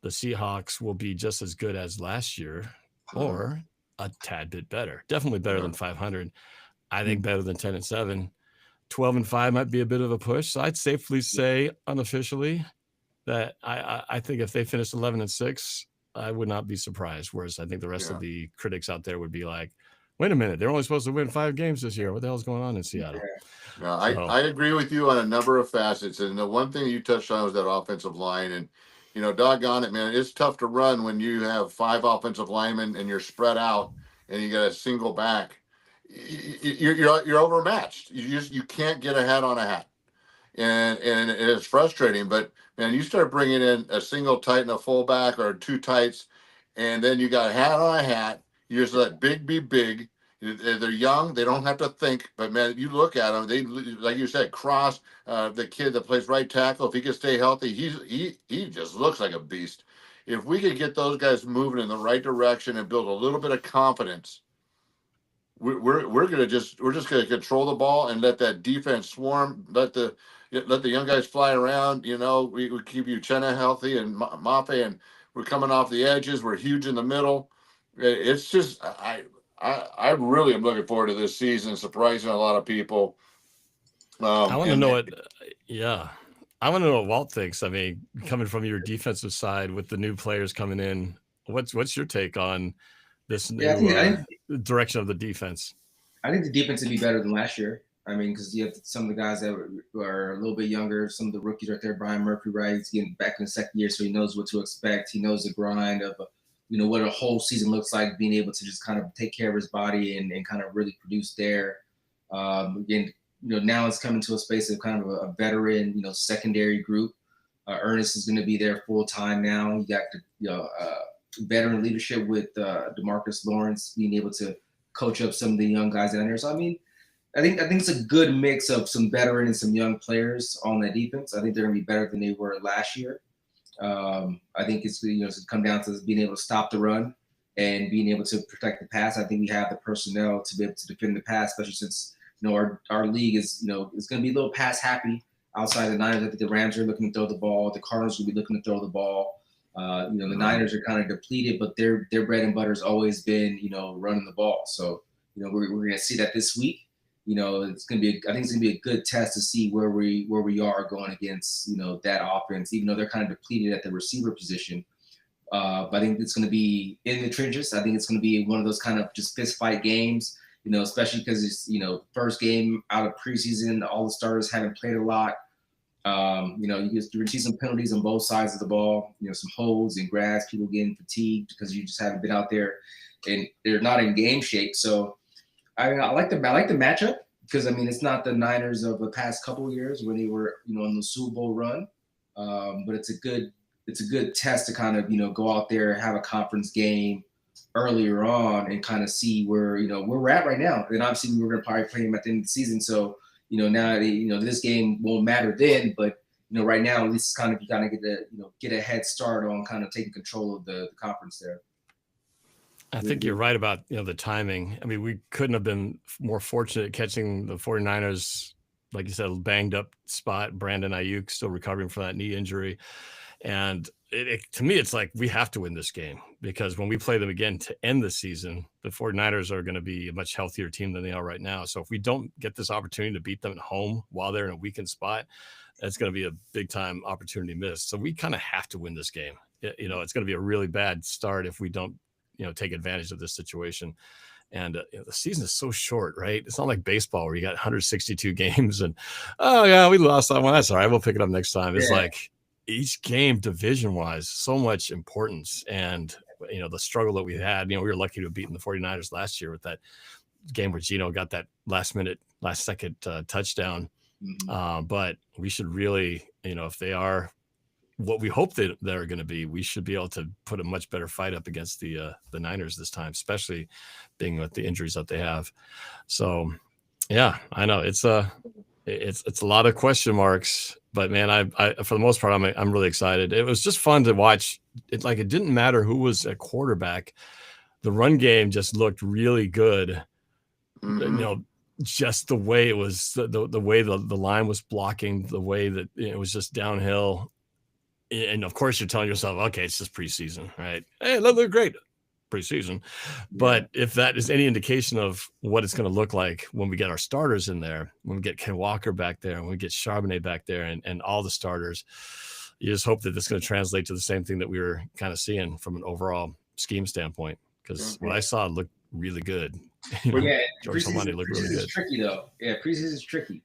Speaker 5: the Seahawks will be just as good as last year or a tad bit better. Definitely better than 500. I think better than 10-7. 12-5 might be a bit of a push. So I'd safely say unofficially that I think if they finish 11-6, I would not be surprised. Whereas I think the rest of the critics out there would be like, wait a minute, they're only supposed to win 5 games this year. What the hell is going on in Seattle?
Speaker 2: Yeah, I agree with you on a number of facets. And the one thing you touched on was that offensive line. And, doggone it, man, it's tough to run when you have 5 offensive linemen and you're spread out and you got a single back. You're overmatched. You can't get a hat on a hat. And it's frustrating. But, man, you start bringing in a single tight and a fullback or 2 tights, and then you got a hat on a hat. You just let big be big. They're young. They don't have to think. But, man, you look at them. They, like you said, Cross, the kid that plays right tackle, if he can stay healthy, he just looks like a beast. If we could get those guys moving in the right direction and build a little bit of confidence, we're just gonna control the ball and let that defense swarm. Let the young guys fly around. We keep Uchenna healthy and Mafe, and we're coming off the edges. We're huge in the middle. It's just I really am looking forward to this season, surprising a lot of people.
Speaker 5: I want to know what. Yeah, I want to know what Walt thinks. I mean, coming from your defensive side with the new players coming in, what's your take on this new direction of the defense?
Speaker 3: I think the defense would be better than last year. I mean, because you have some of the guys that are a little bit younger, some of the rookies right there. Brian Murphy, right? He's getting back in the second year, so he knows what to expect. He knows the grind of, what a whole season looks like, being able to just kind of take care of his body and kind of really produce there. Again, now it's coming to a space of kind of a veteran, secondary group. Ernest is going to be there full time now. You got veteran leadership with DeMarcus Lawrence being able to coach up some of the young guys down there. So I mean, I think it's a good mix of some veteran and some young players on that defense. I think they're going to be better than they were last year. I think it's it's come down to being able to stop the run and being able to protect the pass. I think we have the personnel to be able to defend the pass, especially since our league is is going to be a little pass happy outside the Niners. I think the Rams are looking to throw the ball. The Cardinals will be looking to throw the ball. The Niners are kind of depleted, but their bread and butter has always been running the ball. So we're going to see that this week. it's going to be, I think it's going to be a good test to see where we are going against, that offense, even though they're kind of depleted at the receiver position. But I think it's going to be in the trenches. I think it's going to be one of those kind of just fist fight games, especially because it's, first game out of preseason, all the starters haven't played a lot. You're going to see some penalties on both sides of the ball, some holds and grabs, people getting fatigued because you just haven't been out there and they're not in game shape. So I like the matchup because, it's not the Niners of the past couple of years when they were, on the Super Bowl run. But it's a good test to kind of, go out there, have a conference game earlier on and kind of see where we're at right now. And obviously we're going to probably play them at the end of the season. So, now, this game won't matter then, but, right now, at least kind of, you kind of get a head start on kind of taking control of the conference there.
Speaker 5: I think you're right about, the timing. We couldn't have been more fortunate catching the 49ers, like you said, banged up spot. Brandon Ayuk still recovering from that knee injury. And to me, it's like we have to win this game because when we play them again to end the season, the 49ers are going to be a much healthier team than they are right now. So if we don't get this opportunity to beat them at home while they're in a weakened spot, that's going to be a big time opportunity missed. So we kind of have to win this game. It's going to be a really bad start if we don't, take advantage of this situation. And the season is so short, right? It's not like baseball where you got 162 games and, oh yeah, we lost that one. That's all right. We'll pick it up next time. It's like each game division wise, so much importance. And, the struggle that we had, we were lucky to have beaten the 49ers last year with that game where Geno got that last second touchdown.
Speaker 3: Mm-hmm.
Speaker 5: But we should really, if they are what we hope that they're going to be, we should be able to put a much better fight up against the Niners this time, especially being with the injuries that they have. So, yeah, I know it's a lot of question marks, but man, I for the most part, I'm really excited. It was just fun to watch. It didn't matter who was at quarterback. The run game just looked really good.
Speaker 2: Mhm.
Speaker 5: Just the way it was, the way the line was blocking, the way that it was just downhill. And of course, you're telling yourself, okay, it's just preseason, right? Hey, that looked great preseason. But if that is any indication of what it's going to look like when we get our starters in there, when we get Ken Walker back there, when we get Charbonnet back there and all the starters, you just hope that this is going to translate to the same thing that we were kind of seeing from an overall scheme standpoint. Because what I saw looked really good. George Halani looked really good.
Speaker 3: Preseason is tricky, though. Yeah, preseason is tricky.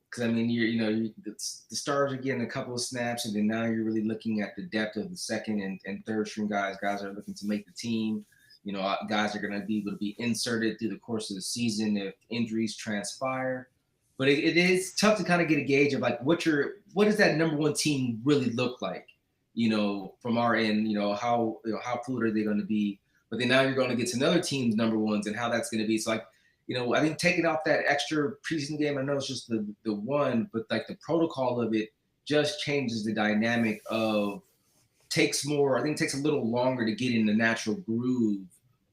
Speaker 3: Because the stars are getting a couple of snaps, and then now you're really looking at the depth of the second and third string guys. Guys are looking to make the team. Guys are going to be able to be inserted through the course of the season if injuries transpire. But it is tough to kind of get a gauge of like what does that number one team really look like? From our end, how fluid are they going to be? But then now you're going to get to another team's number ones and how that's going to be. So I think taking off that extra preseason game, I know it's just the one, but like the protocol of it just changes the dynamic of takes a little longer to get in the natural groove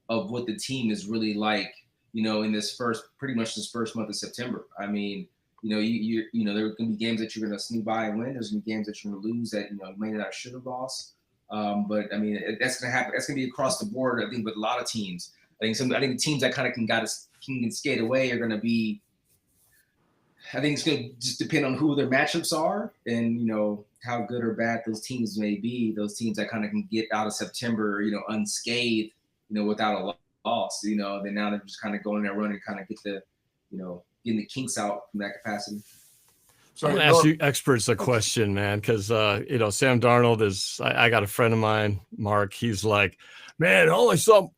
Speaker 3: of what the team is really like, in this pretty much this first month of September. there are going to be games that you're going to sneak by and win. There's going to be games that you're going to lose that, you may not should have lost. But that's going to happen. That's going to be across the board, I think, with a lot of teams. I think the teams that kind of can skate away are going to be, I think it's going to just depend on who their matchups are and, how good or bad those teams may be. Those teams that kind of can get out of September, unscathed, without a loss, then now they're just kind of going there running, kind of get the, getting the kinks out from that capacity.
Speaker 5: So I'm going to ask you experts a question, man, because, Sam Darnold is, I got a friend of mine, Mark, he's like, man, all I saw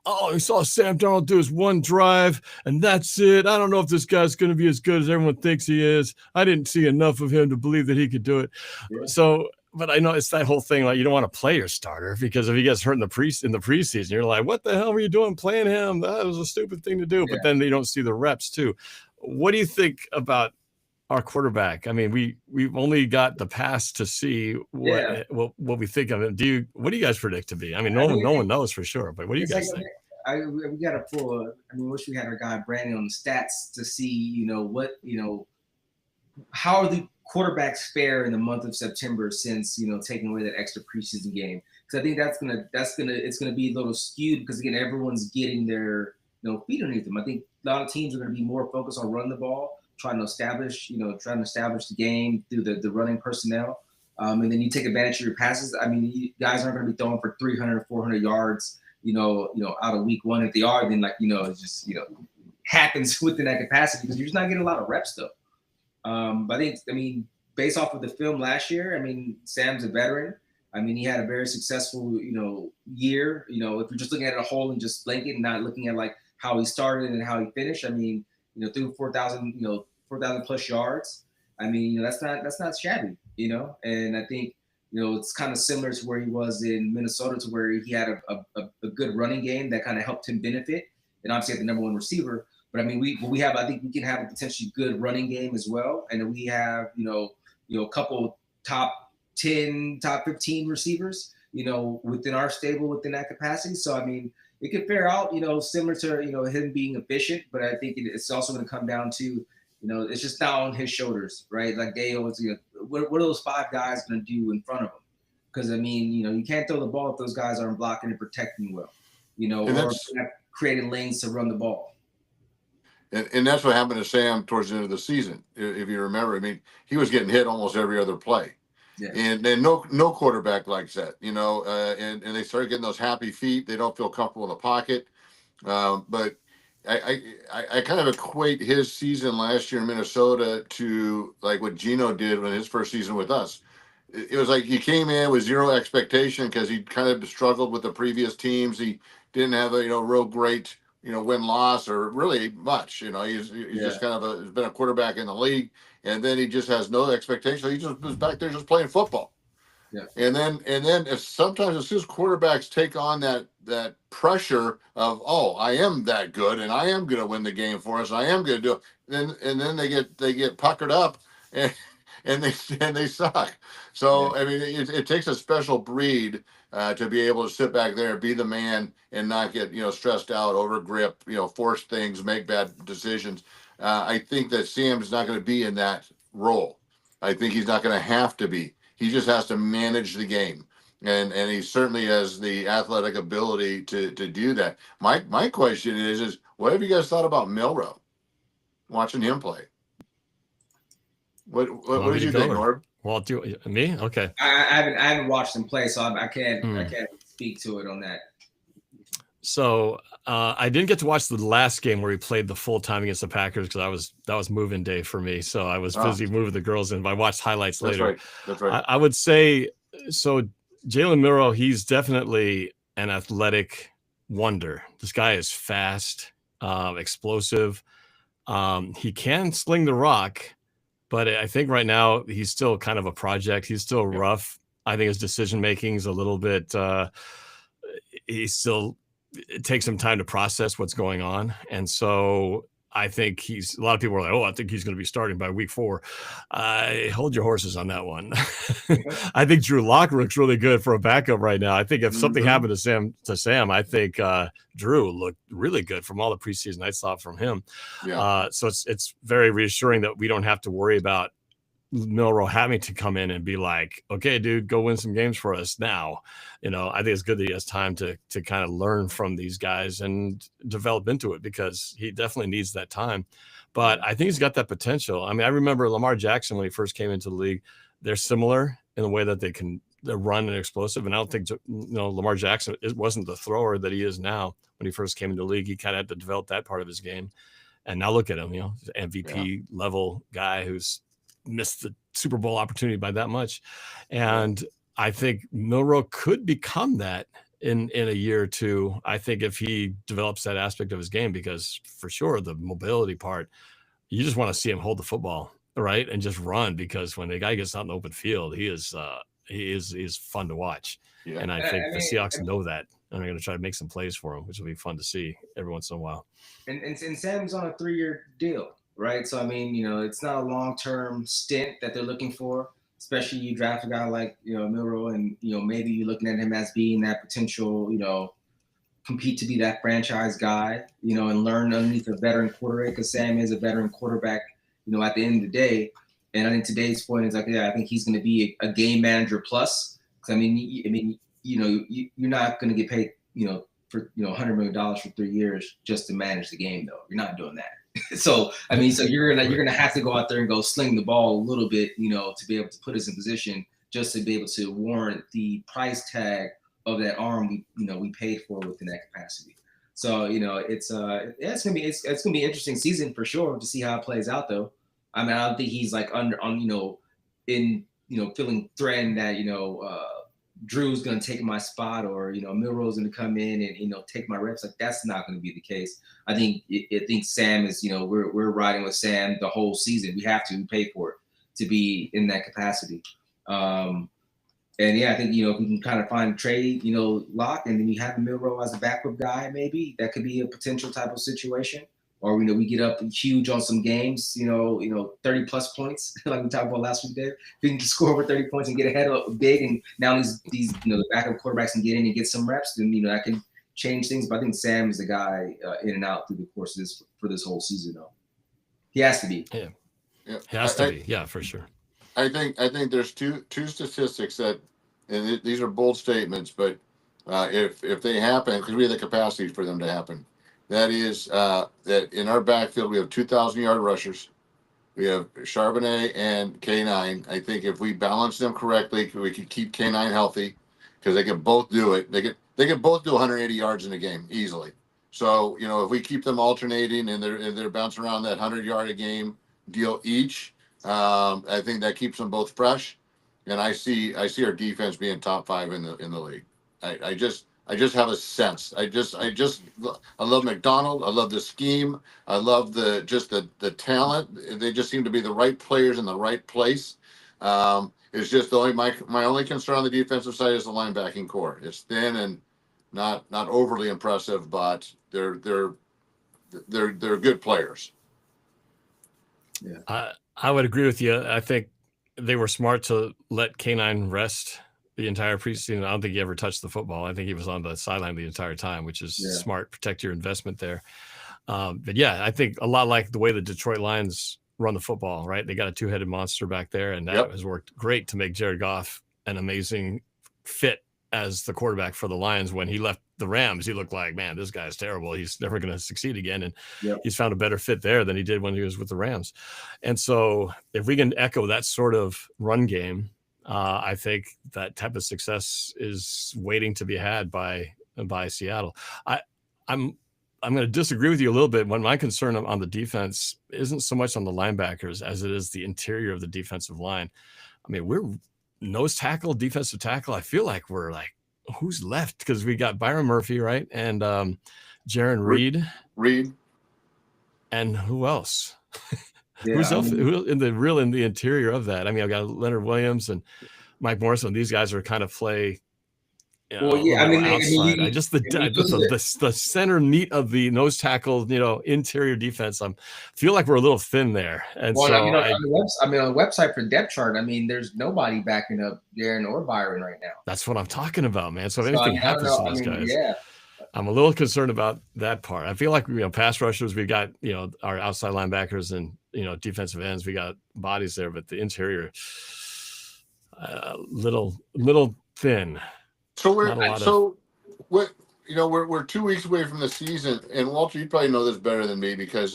Speaker 5: Sam Darnold do is one drive, and that's it. I don't know if this guy's going to be as good as everyone thinks he is. I didn't see enough of him to believe that he could do it. Yeah. So, but I know it's that whole thing, like you don't want to play your starter because if he gets hurt in the preseason, you're like, what the hell were you doing playing him? That was a stupid thing to do. But then you don't see the reps too. What do you think about our quarterback? We've only got the past to see what we think of him. What do you guys predict to be? No one knows for sure, but what do you guys think?
Speaker 3: We got to pull. Wish we had our guy Brandon on the stats to see, how are the quarterbacks fare in the month of September since taking away that extra preseason game? Because I think it's gonna be a little skewed because again everyone's getting their feet underneath him. I think a lot of teams are going to be more focused on running the ball, trying to establish the game through the running personnel. And then you take advantage of your passes. I mean, you guys aren't going to be throwing for 300, 400 yards, out of week one. If they are, then it just, happens within that capacity because you're just not getting a lot of reps though. But I mean, based off of the film last year, I mean, Sam's a veteran. I mean, he had a very successful, year. If you're just looking at it a whole and just blanket and not looking at like how he started and how he finished. I mean, through 4,000 plus yards. I mean, that's not shabby, And I think, it's kind of similar to where he was in Minnesota, to where he had a good running game that kind of helped him benefit, and obviously had the number one receiver. But I mean, I think we can have a potentially good running game as well, and then we have, a couple top 10, top 15 receivers, within our stable within that capacity. So I mean, it could fare out, similar to him being efficient, but I think it's also going to come down to, it's just not on his shoulders, right? Like they always, what are those five guys going to do in front of him? Because I mean, you can't throw the ball if those guys aren't blocking and protecting well, or creating lanes to run the ball.
Speaker 2: And that's what happened to Sam towards the end of the season. If you remember, I mean, he was getting hit almost every other play.
Speaker 3: Yeah.
Speaker 2: And then no quarterback likes that, and they start getting those happy feet. They don't feel comfortable in the pocket. But I kind of equate his season last year in Minnesota to like what Gino did in his first season with us. It was like he came in with zero expectation because he kind of struggled with the previous teams. He didn't have a real great win-loss or really much. He's just kind of has been a quarterback in the league, and then he just has no expectation. He just was back there just playing football.
Speaker 3: Yeah.
Speaker 2: And then if sometimes as soon as quarterbacks take on that pressure of, oh, I am that good and I am going to win the game for us, I am going to do it. Then they get puckered up and they suck. So I mean, it takes a special breed to be able to sit back there and be the man and not get stressed out, over grip, force things, make bad decisions. I think that Sam's not going to be in that role. I think he's not going to have to be. He just has to manage the game, and he certainly has the athletic ability to do that. My question is what have you guys thought about Milroe? Watching him play, what did you think, Norb?
Speaker 5: Well, me? Okay.
Speaker 3: I haven't watched him play, so I can't speak to it on that.
Speaker 5: So I didn't get to watch the last game where he played the full time against the Packers because that was moving day for me. So I was busy moving the girls in. But I watched highlights later.
Speaker 2: That's right.
Speaker 5: I would say so. Jalen Milroe, he's definitely an athletic wonder. This guy is fast, explosive. He can sling the rock, but I think right now he's still kind of a project. He's still rough. I think his decision making is a little bit. It takes some time to process what's going on. And so I think a lot of people are like, oh, I think he's going to be starting by week 4. Hold your horses on that one. I think Drew Lock looks really good for a backup right now. I think if something happened to Sam, I think Drew looked really good from all the preseason I saw from him. Yeah. So it's very reassuring that we don't have to worry about Milroe having to come in and be like, okay, dude, go win some games for us now. I think it's good that he has time to kind of learn from these guys and develop into it, because he definitely needs that time. But I think he's got that potential. I mean, I remember Lamar Jackson when he first came into the league. They're similar in the way that they're run and explosive. And I don't think Lamar Jackson wasn't the thrower that he is now. When he first came into the league, he kind of had to develop that part of his game. And now look at him, MVP level guy who's missed the Super Bowl opportunity by that much. And I think Milroe could become that in a year or two. I think if he develops that aspect of his game, because for sure the mobility part, you just want to see him hold the football, right, and just run, because when the guy gets out in the open field, he is fun to watch. Yeah. And I think the Seahawks know that, and they're going to try to make some plays for him, which will be fun to see every once in a while.
Speaker 3: And Sam's on a 3-year deal. Right. So, I mean, it's not a long-term stint that they're looking for, especially you draft a guy like, Milroe, and, maybe you're looking at him as being that potential, compete to be that franchise guy, and learn underneath a veteran quarterback, because Sam is a veteran quarterback, at the end of the day. And I think today's point is like, I think he's going to be a game manager plus. Because, I mean, you're not going to get paid, for $100 million for 3 years just to manage the game, though. You're not doing that. So I mean, so you're gonna have to go out there and go sling the ball a little bit, to be able to put us in position just to be able to warrant the price tag of that arm we paid for within that capacity. So it's gonna be it's gonna be an interesting season for sure to see how it plays out, though. I mean, I don't think he's like feeling threatened that Drew's gonna take my spot, or Milroe's gonna come in and take my reps. Like, that's not gonna be the case. I think Sam is we're riding with Sam the whole season. We have to pay for it to be in that capacity. And yeah, I think if we can kind of find a trade lock, and then you have Milroe as a backup guy, maybe that could be a potential type of situation. Or we get up huge on some games, 30 plus points, like we talked about last week. There, if we can score over 30 points and get ahead of big, and now these the backup quarterbacks can get in and get some reps, then that can change things. But I think Sam is the guy in and out through the course of this whole season, though. He has to be.
Speaker 2: Yeah.
Speaker 5: He has to be. Yeah, for sure.
Speaker 2: I think there's two statistics that, and these are bold statements, but if they happen, because we have the capacity for them to happen. That is that in our backfield we have 2,000-yard rushers. We have Charbonnet and K9. I think if we balance them correctly, we can keep K9 healthy, because they can both do it. They can both do 180 yards in a game easily. So if we keep them alternating and they're bouncing around that 100-yard a game deal each, I think that keeps them both fresh. And I see our defense being top 5 in the league. I just have a sense. I love McDonald. I love the scheme. I love the talent. They just seem to be the right players in the right place. It's just my only concern on the defensive side is the linebacking core. It's thin and not overly impressive, but they're good players.
Speaker 5: Yeah, I would agree with you. I think they were smart to let K9 rest the entire preseason. I don't think he ever touched the football. I think he was on the sideline the entire time, which is smart. Protect your investment there. But yeah, I think a lot like the way the Detroit Lions run the football, right? They got a 2-headed monster back there, and that has worked great to make Jared Goff an amazing fit as the quarterback for the Lions. When he left the Rams, he looked like, man, this guy's terrible. He's never going to succeed again. And he's found a better fit there than he did when he was with the Rams. And so if we can echo that sort of run game, I think that type of success is waiting to be had by Seattle. I'm going to disagree with you a little bit. When my concern on the defense isn't so much on the linebackers as it is the interior of the defensive line. I mean, we're nose tackle, defensive tackle. I feel like we're like, who's left? Because we got Byron Murphy, right? And Jaron Reed. And who else? Who's else? Who in the interior of that? I mean, I've got Leonard Williams and Mike Morrison. These guys are kind of play. The center meat of the nose tackle, interior defense. I feel like we're a little thin there. And on
Speaker 3: the website for depth chart, there's nobody backing up Darren or Byron right now.
Speaker 5: That's what I'm talking about, man. So if anything happens to those guys, I'm a little concerned about that part. I feel like pass rushers, we've got our outside linebackers and defensive ends, we got bodies there, but the interior, little thin.
Speaker 2: So we're 2 weeks away from the season, and Walter, you probably know this better than me, because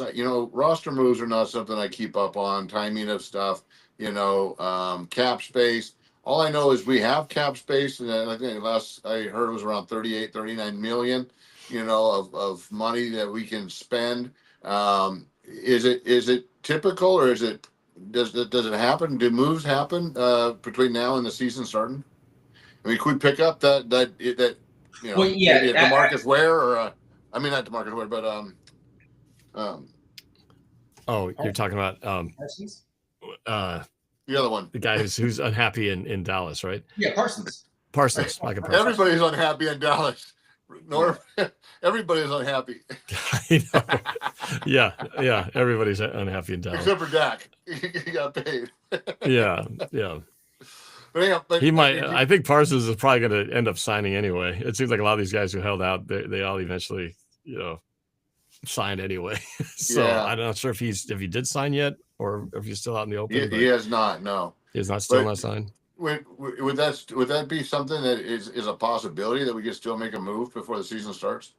Speaker 2: roster moves are not something I keep up on. Timing of stuff, cap space. All I know is we have cap space, and I think last I heard it was around 39 million, of money that we can spend. Is it typical, or does it happen? Do moves happen between now and the season starting? I mean, could we pick up that DeMarcus Ware, or not DeMarcus Ware, but
Speaker 5: you're talking about
Speaker 2: the other one,
Speaker 5: the guy who's unhappy in Dallas, right?
Speaker 3: Yeah, Parsons.
Speaker 5: Michael Parsons.
Speaker 2: Everybody's unhappy in Dallas. Everybody's unhappy.
Speaker 5: Yeah, everybody's unhappy in Dallas
Speaker 2: except for Dak. He got paid.
Speaker 5: Yeah. But he might. I think Parsons is probably going to end up signing anyway. It seems like a lot of these guys who held out, they all eventually, signed anyway. So I'm not sure if he did sign yet, or if he's still out in the open.
Speaker 2: He has not. No,
Speaker 5: he's not still not signed.
Speaker 2: would that be something that is a possibility that we could still make a move before the season starts?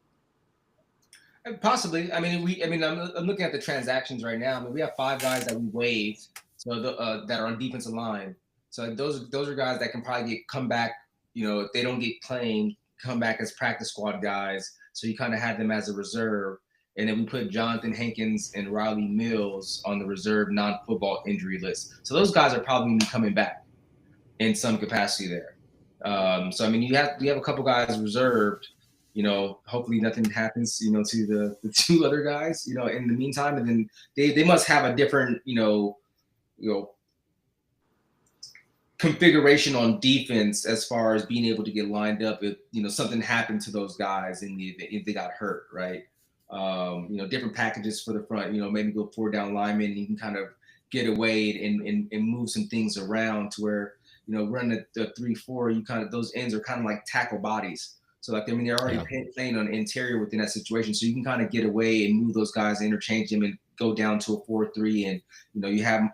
Speaker 3: Possibly. I mean, I'm looking at the transactions right now. I mean, we have 5 guys that we waived, so that are on defensive line. So those are guys that can probably come back. You know, if they don't get claimed, come back as practice squad guys. So you kind of have them as a reserve, and then we put Jonathan Hankins and Riley Mills on the reserve non-football injury list. So those guys are probably going to be coming back in some capacity there. So I mean, you have a couple guys reserved. You know, hopefully nothing happens, you know, to the 2 other guys, you know, in the meantime. And then they must have a different, you know, configuration on defense as far as being able to get lined up if, you know, something happened to those guys if they got hurt, right? You know, different packages for the front, you know, maybe go 4 down linemen, and you can kind of get away and move some things around to where, you know, running the 3-4, you kind of, those ends are kind of like tackle bodies. So like, I mean, they're already playing on interior within that situation. So you can kind of get away and move those guys, interchange them, and go down to a 4-3. And, you know, you have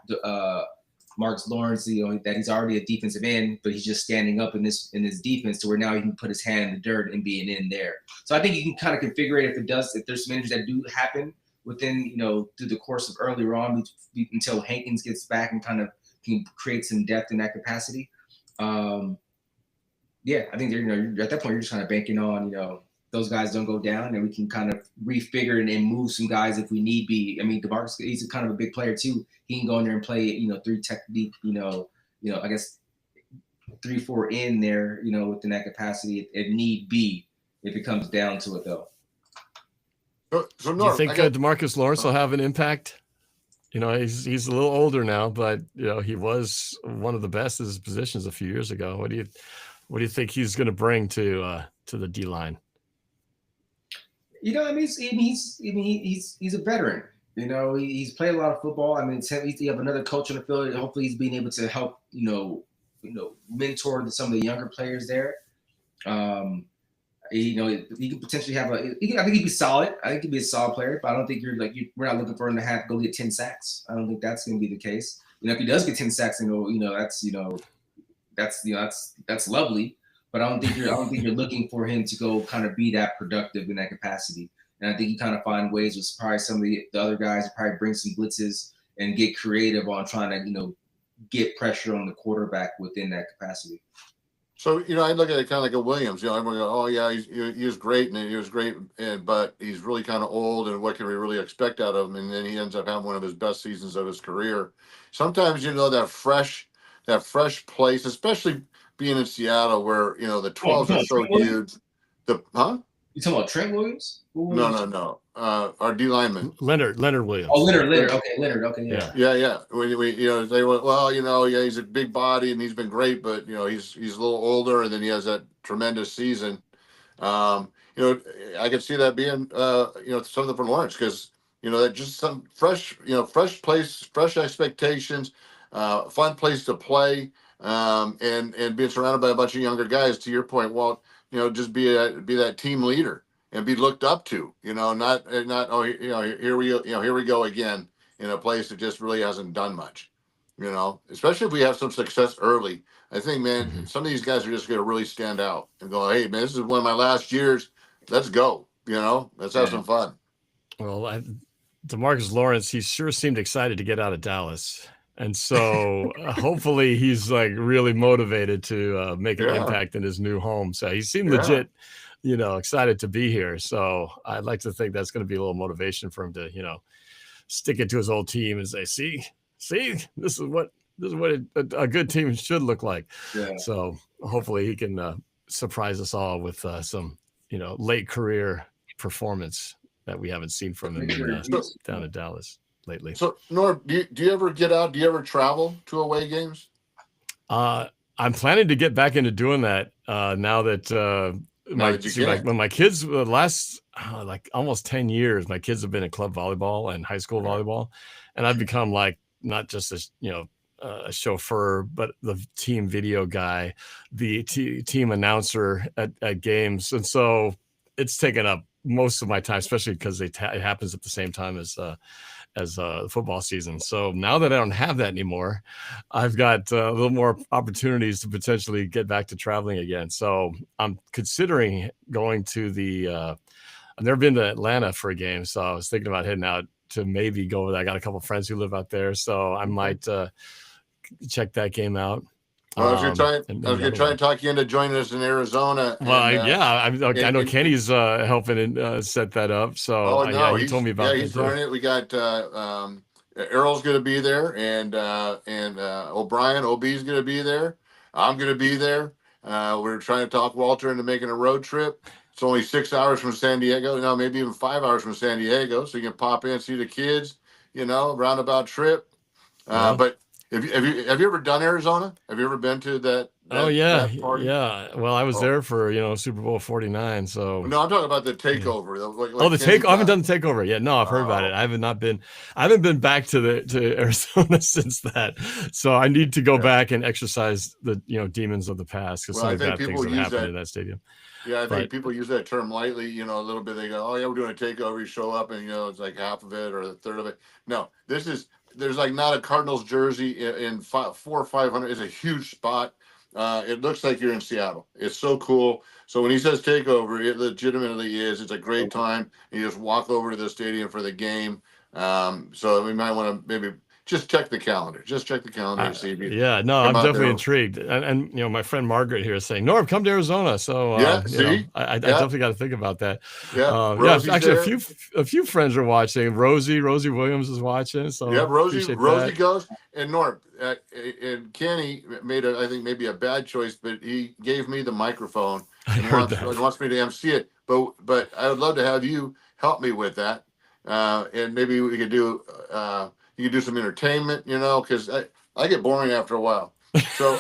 Speaker 3: Marcus Lawrence, you know, that he's already a defensive end, but he's just standing up in this defense to where now he can put his hand in the dirt and be an end there. So I think you can kind of configure it if there's some injuries that do happen within, you know, through the course of earlier on until Hankins gets back and kind of can create some depth in that capacity. Yeah, I think at that point you're just kind of banking on, you know, those guys don't go down, and we can kind of refigure and move some guys if we need be. I mean, DeMarcus, he's kind of a big player too. He can go in there and play, you know, 3 technique, you know, I guess 3-4 in there, you know, within that capacity if need be, if it comes down to it though.
Speaker 2: So
Speaker 5: do you think DeMarcus Lawrence will have an impact? You know, he's a little older now, but you know, he was one of the best at his positions a few years ago. What do you think he's going to bring to the D line?
Speaker 3: You know, I mean, he's a veteran. You know, he's played a lot of football. I mean, you have another coach on the field. Hopefully, he's being able to help, you know, mentor some of the younger players there. You know, he could potentially have I think he'd be solid. I think he'd be a solid player, but I don't think we're not looking for him to go get 10 sacks. I don't think that's going to be the case. You know, if he does get 10 sacks, then that's lovely. But I don't think you're looking for him to go kind of be that productive in that capacity. And I think you kind of find ways with probably some of the other guys to probably bring some blitzes and get creative on trying to, you know, get pressure on the quarterback within that capacity.
Speaker 2: So, you know, I look at it kind of like a Williams. You know, everyone go, oh yeah, he was great, and he was great, but he's really kind of old, and what can we really expect out of him? And then he ends up having one of his best seasons of his career. Sometimes, you know, that fresh place, especially being in Seattle, where, you know, the 12s are so huge.
Speaker 3: You talking about Trent Williams?
Speaker 2: No. Our D lineman.
Speaker 5: Leonard Williams.
Speaker 3: Oh, Leonard. Okay, Leonard. Okay, yeah.
Speaker 2: Yeah. We you know, they went, well, you know, yeah, he's a big body and he's been great, but you know, he's a little older, and then he has that tremendous season. You know, I could see that being you know, something for Lawrence, because you know, that just some fresh place, fresh expectations, fun place to play, and being surrounded by a bunch of younger guys. To your point, Walt, you know, just be that team leader and be looked up to. You know, not oh, you know, here we go again in a place that just really hasn't done much. You know, especially if we have some success early. I think, man, some of these guys are just going to really stand out and go, hey, man, this is one of my last years. Let's go. You know, let's have some fun.
Speaker 5: Well, DeMarcus Lawrence, he sure seemed excited to get out of Dallas. And so hopefully he's like really motivated to make an impact in his new home. So he seemed legit, you know, excited to be here. So I'd like to think that's going to be a little motivation for him to, you know, stick it to his old team and say, see, this is what a good team should look like. Yeah. So hopefully he can surprise us all with some, you know, late career performance that we haven't seen from him down in Dallas lately.
Speaker 2: So, Norm, do you ever get out? Do you ever travel to away games?
Speaker 5: I'm planning to get back into doing that now that when my kids last like almost 10 years, my kids have been in club volleyball and high school volleyball, and I've become like not just a chauffeur, but the team video guy, the team announcer at games, and so it's taken up most of my time, especially because it happens at the same time as as the football season. So now that I don't have that anymore, I've got a little more opportunities to potentially get back to traveling again. So I'm considering going to the I've never been to Atlanta for a game, so I was thinking about heading out to maybe go over there. I got a couple of friends who live out there, so I might check that game out.
Speaker 2: Well, I was gonna try and talk you into joining us in Arizona.
Speaker 5: Well, I know
Speaker 2: and-
Speaker 5: Kenny's helping and set that up. So he told me about that.
Speaker 2: He's running it. We got Errol's going to be there, and O'Brien OB's going to be there. I'm going to be there. We're trying to talk Walter into making a road trip. It's only 6 hours from San Diego. No, maybe even 5 hours from San Diego, so you can pop in, see the kids. Roundabout trip. But have you ever done Arizona? Have you ever been to that that party?
Speaker 5: Yeah. Well, I was there for Super Bowl 49. So
Speaker 2: No, I'm talking about the takeover.
Speaker 5: the take. I haven't done the takeover yet. No, I've heard about it. I haven't been back to Arizona since that. So I need to go back and exercise the demons of the past, because some of the bad things that happened in that stadium.
Speaker 2: Yeah, I think people use that term lightly, a little bit. They go, "Oh yeah, we're doing a takeover." You show up, and it's like half of it or a third of it. No, there's like not a Cardinals jersey in 400 or 500. It's a huge spot. It looks like you're in Seattle. It's so cool. So when he says takeover, it legitimately is. It's a great time. You just walk over to the stadium for the game. So we might want to maybe just check the calendar. Just check the calendar and see if you.
Speaker 5: Yeah, no, I'm definitely intrigued. And my friend Margaret here is saying, Norm, come to Arizona. So I definitely got to think about that. Yeah, actually a few friends are watching. Rosie Williams is watching. So
Speaker 2: yeah, Rosie goes, and Norm and Kenny made I think maybe a bad choice, but he gave me the microphone and wants me to MC it. But I would love to have you help me with that, and maybe we could do. You could do some entertainment, because I get boring after a while. So,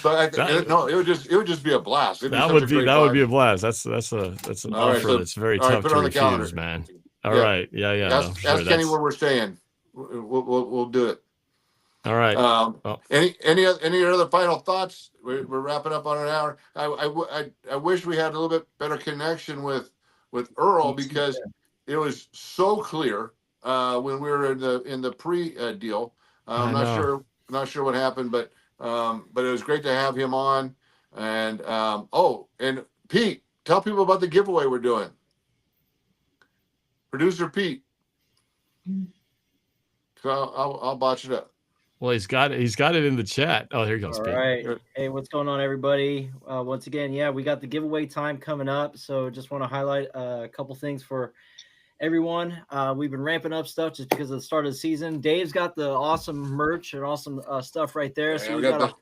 Speaker 2: but it would just be a blast. That would
Speaker 5: be a blast. That's an offer that's very tough to refuse, man. All right, yeah.
Speaker 2: Ask Kenny where we're staying. We'll do it.
Speaker 5: All right.
Speaker 2: Any other final thoughts? We're wrapping up on an hour. I wish we had a little bit better connection with Earl, because it was so clear. When we were in the pre-deal, I'm not sure what happened, but it was great to have him on. And and Pete, tell people about the giveaway we're doing. Producer Pete. So I'll botch it up.
Speaker 5: Well, he's got it in the chat. Oh, here he goes.
Speaker 6: All right. Hey, what's going on, everybody? Once again, we got the giveaway time coming up. So just want to highlight a couple things for everyone. We've been ramping up stuff just because of the start of the season. Dave's got the awesome merch and awesome stuff right there. So we got a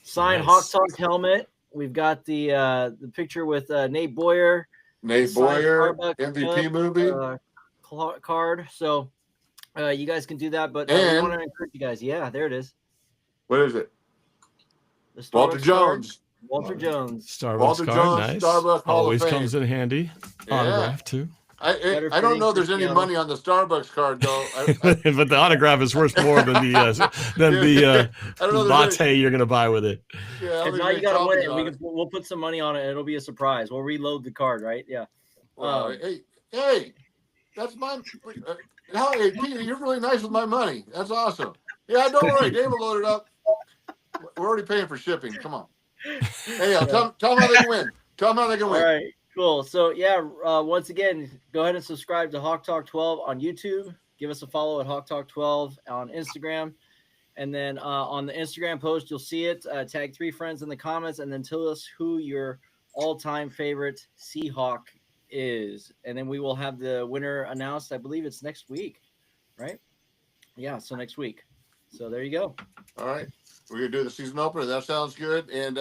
Speaker 6: signed Hawk Talk helmet. We've got the picture with Nate Boyer.
Speaker 2: MVP movie
Speaker 6: card. So you guys can do that. But I want to encourage you guys. Yeah, there it is.
Speaker 2: What is it?
Speaker 6: The
Speaker 2: Walter Jones.
Speaker 6: Walter Jones.
Speaker 5: Starbucks card. Nice. Starbucks always comes in handy. Autograph too.
Speaker 2: I don't know if there's any money on the Starbucks card though.
Speaker 5: But the autograph is worth more than the latte you're gonna buy with it.
Speaker 6: Yeah, if not, you gotta win it. We'll put some money on it. It'll be a surprise. We'll reload the card, right? Yeah.
Speaker 2: Hey, that's my. Hey, Peter, you're really nice with my money. That's awesome. Yeah, don't worry. Dave will load it up. We're already paying for shipping. Come on. Hey, tell them how they can win. Tell them how they can win.
Speaker 6: All right. Cool. So once again, go ahead and subscribe to Hawk Talk 12 on YouTube. Give us a follow at Hawk Talk 12 on Instagram. And then on the Instagram post, you'll see it. Tag 3 friends in the comments, and then tell us who your all-time favorite Seahawk is. And then we will have the winner announced. I believe it's next week, right? Yeah, so next week. So there you go.
Speaker 2: All right. We're going to do the season opener. That sounds good. And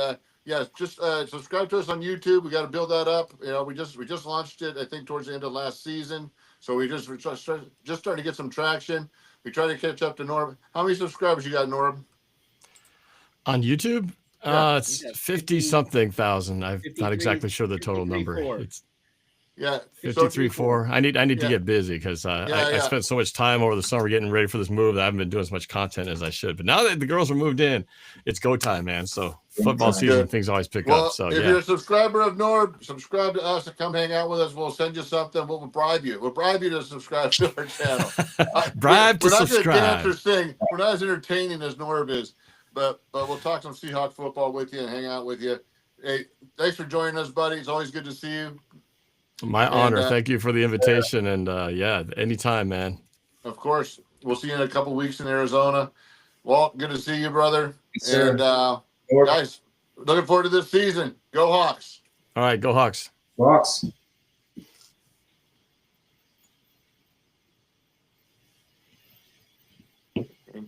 Speaker 2: just subscribe to us on YouTube. We got to build that up. We just launched it, I think, towards the end of last season. So we're just starting to get some traction. We try to catch up to Norm. How many subscribers you got, Norm?
Speaker 5: On YouTube? It's 50 something thousand. I'm not exactly sure the total number.
Speaker 2: Yeah.
Speaker 5: 53-4. I need to get busy because I
Speaker 2: Yeah.
Speaker 5: spent so much time over the summer getting ready for this move that I haven't been doing as much content as I should. But now that the girls are moved in, it's go time, man. So football season,
Speaker 2: Good.
Speaker 5: things always pick
Speaker 2: Well,
Speaker 5: up. So
Speaker 2: if you're a subscriber of Norb, subscribe to us and come hang out with us. We'll send you something. We'll bribe you. We'll bribe you to subscribe to our channel.
Speaker 5: Bribe to
Speaker 2: we're not
Speaker 5: subscribe.
Speaker 2: going to dance or sing. We're not as entertaining as Norb is, but we'll talk some Seahawks football with you and hang out with you. Hey, thanks for joining us, buddy. It's always good to see you.
Speaker 5: My honor. Thank you for the invitation. And anytime, man.
Speaker 2: Of course. We'll see you in a couple weeks in Arizona. Walt, good to see you, brother.
Speaker 3: Yes, sir.
Speaker 2: And guys, looking forward to this season. Go Hawks.
Speaker 5: All right, go Hawks.
Speaker 3: Hawks.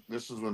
Speaker 2: This is when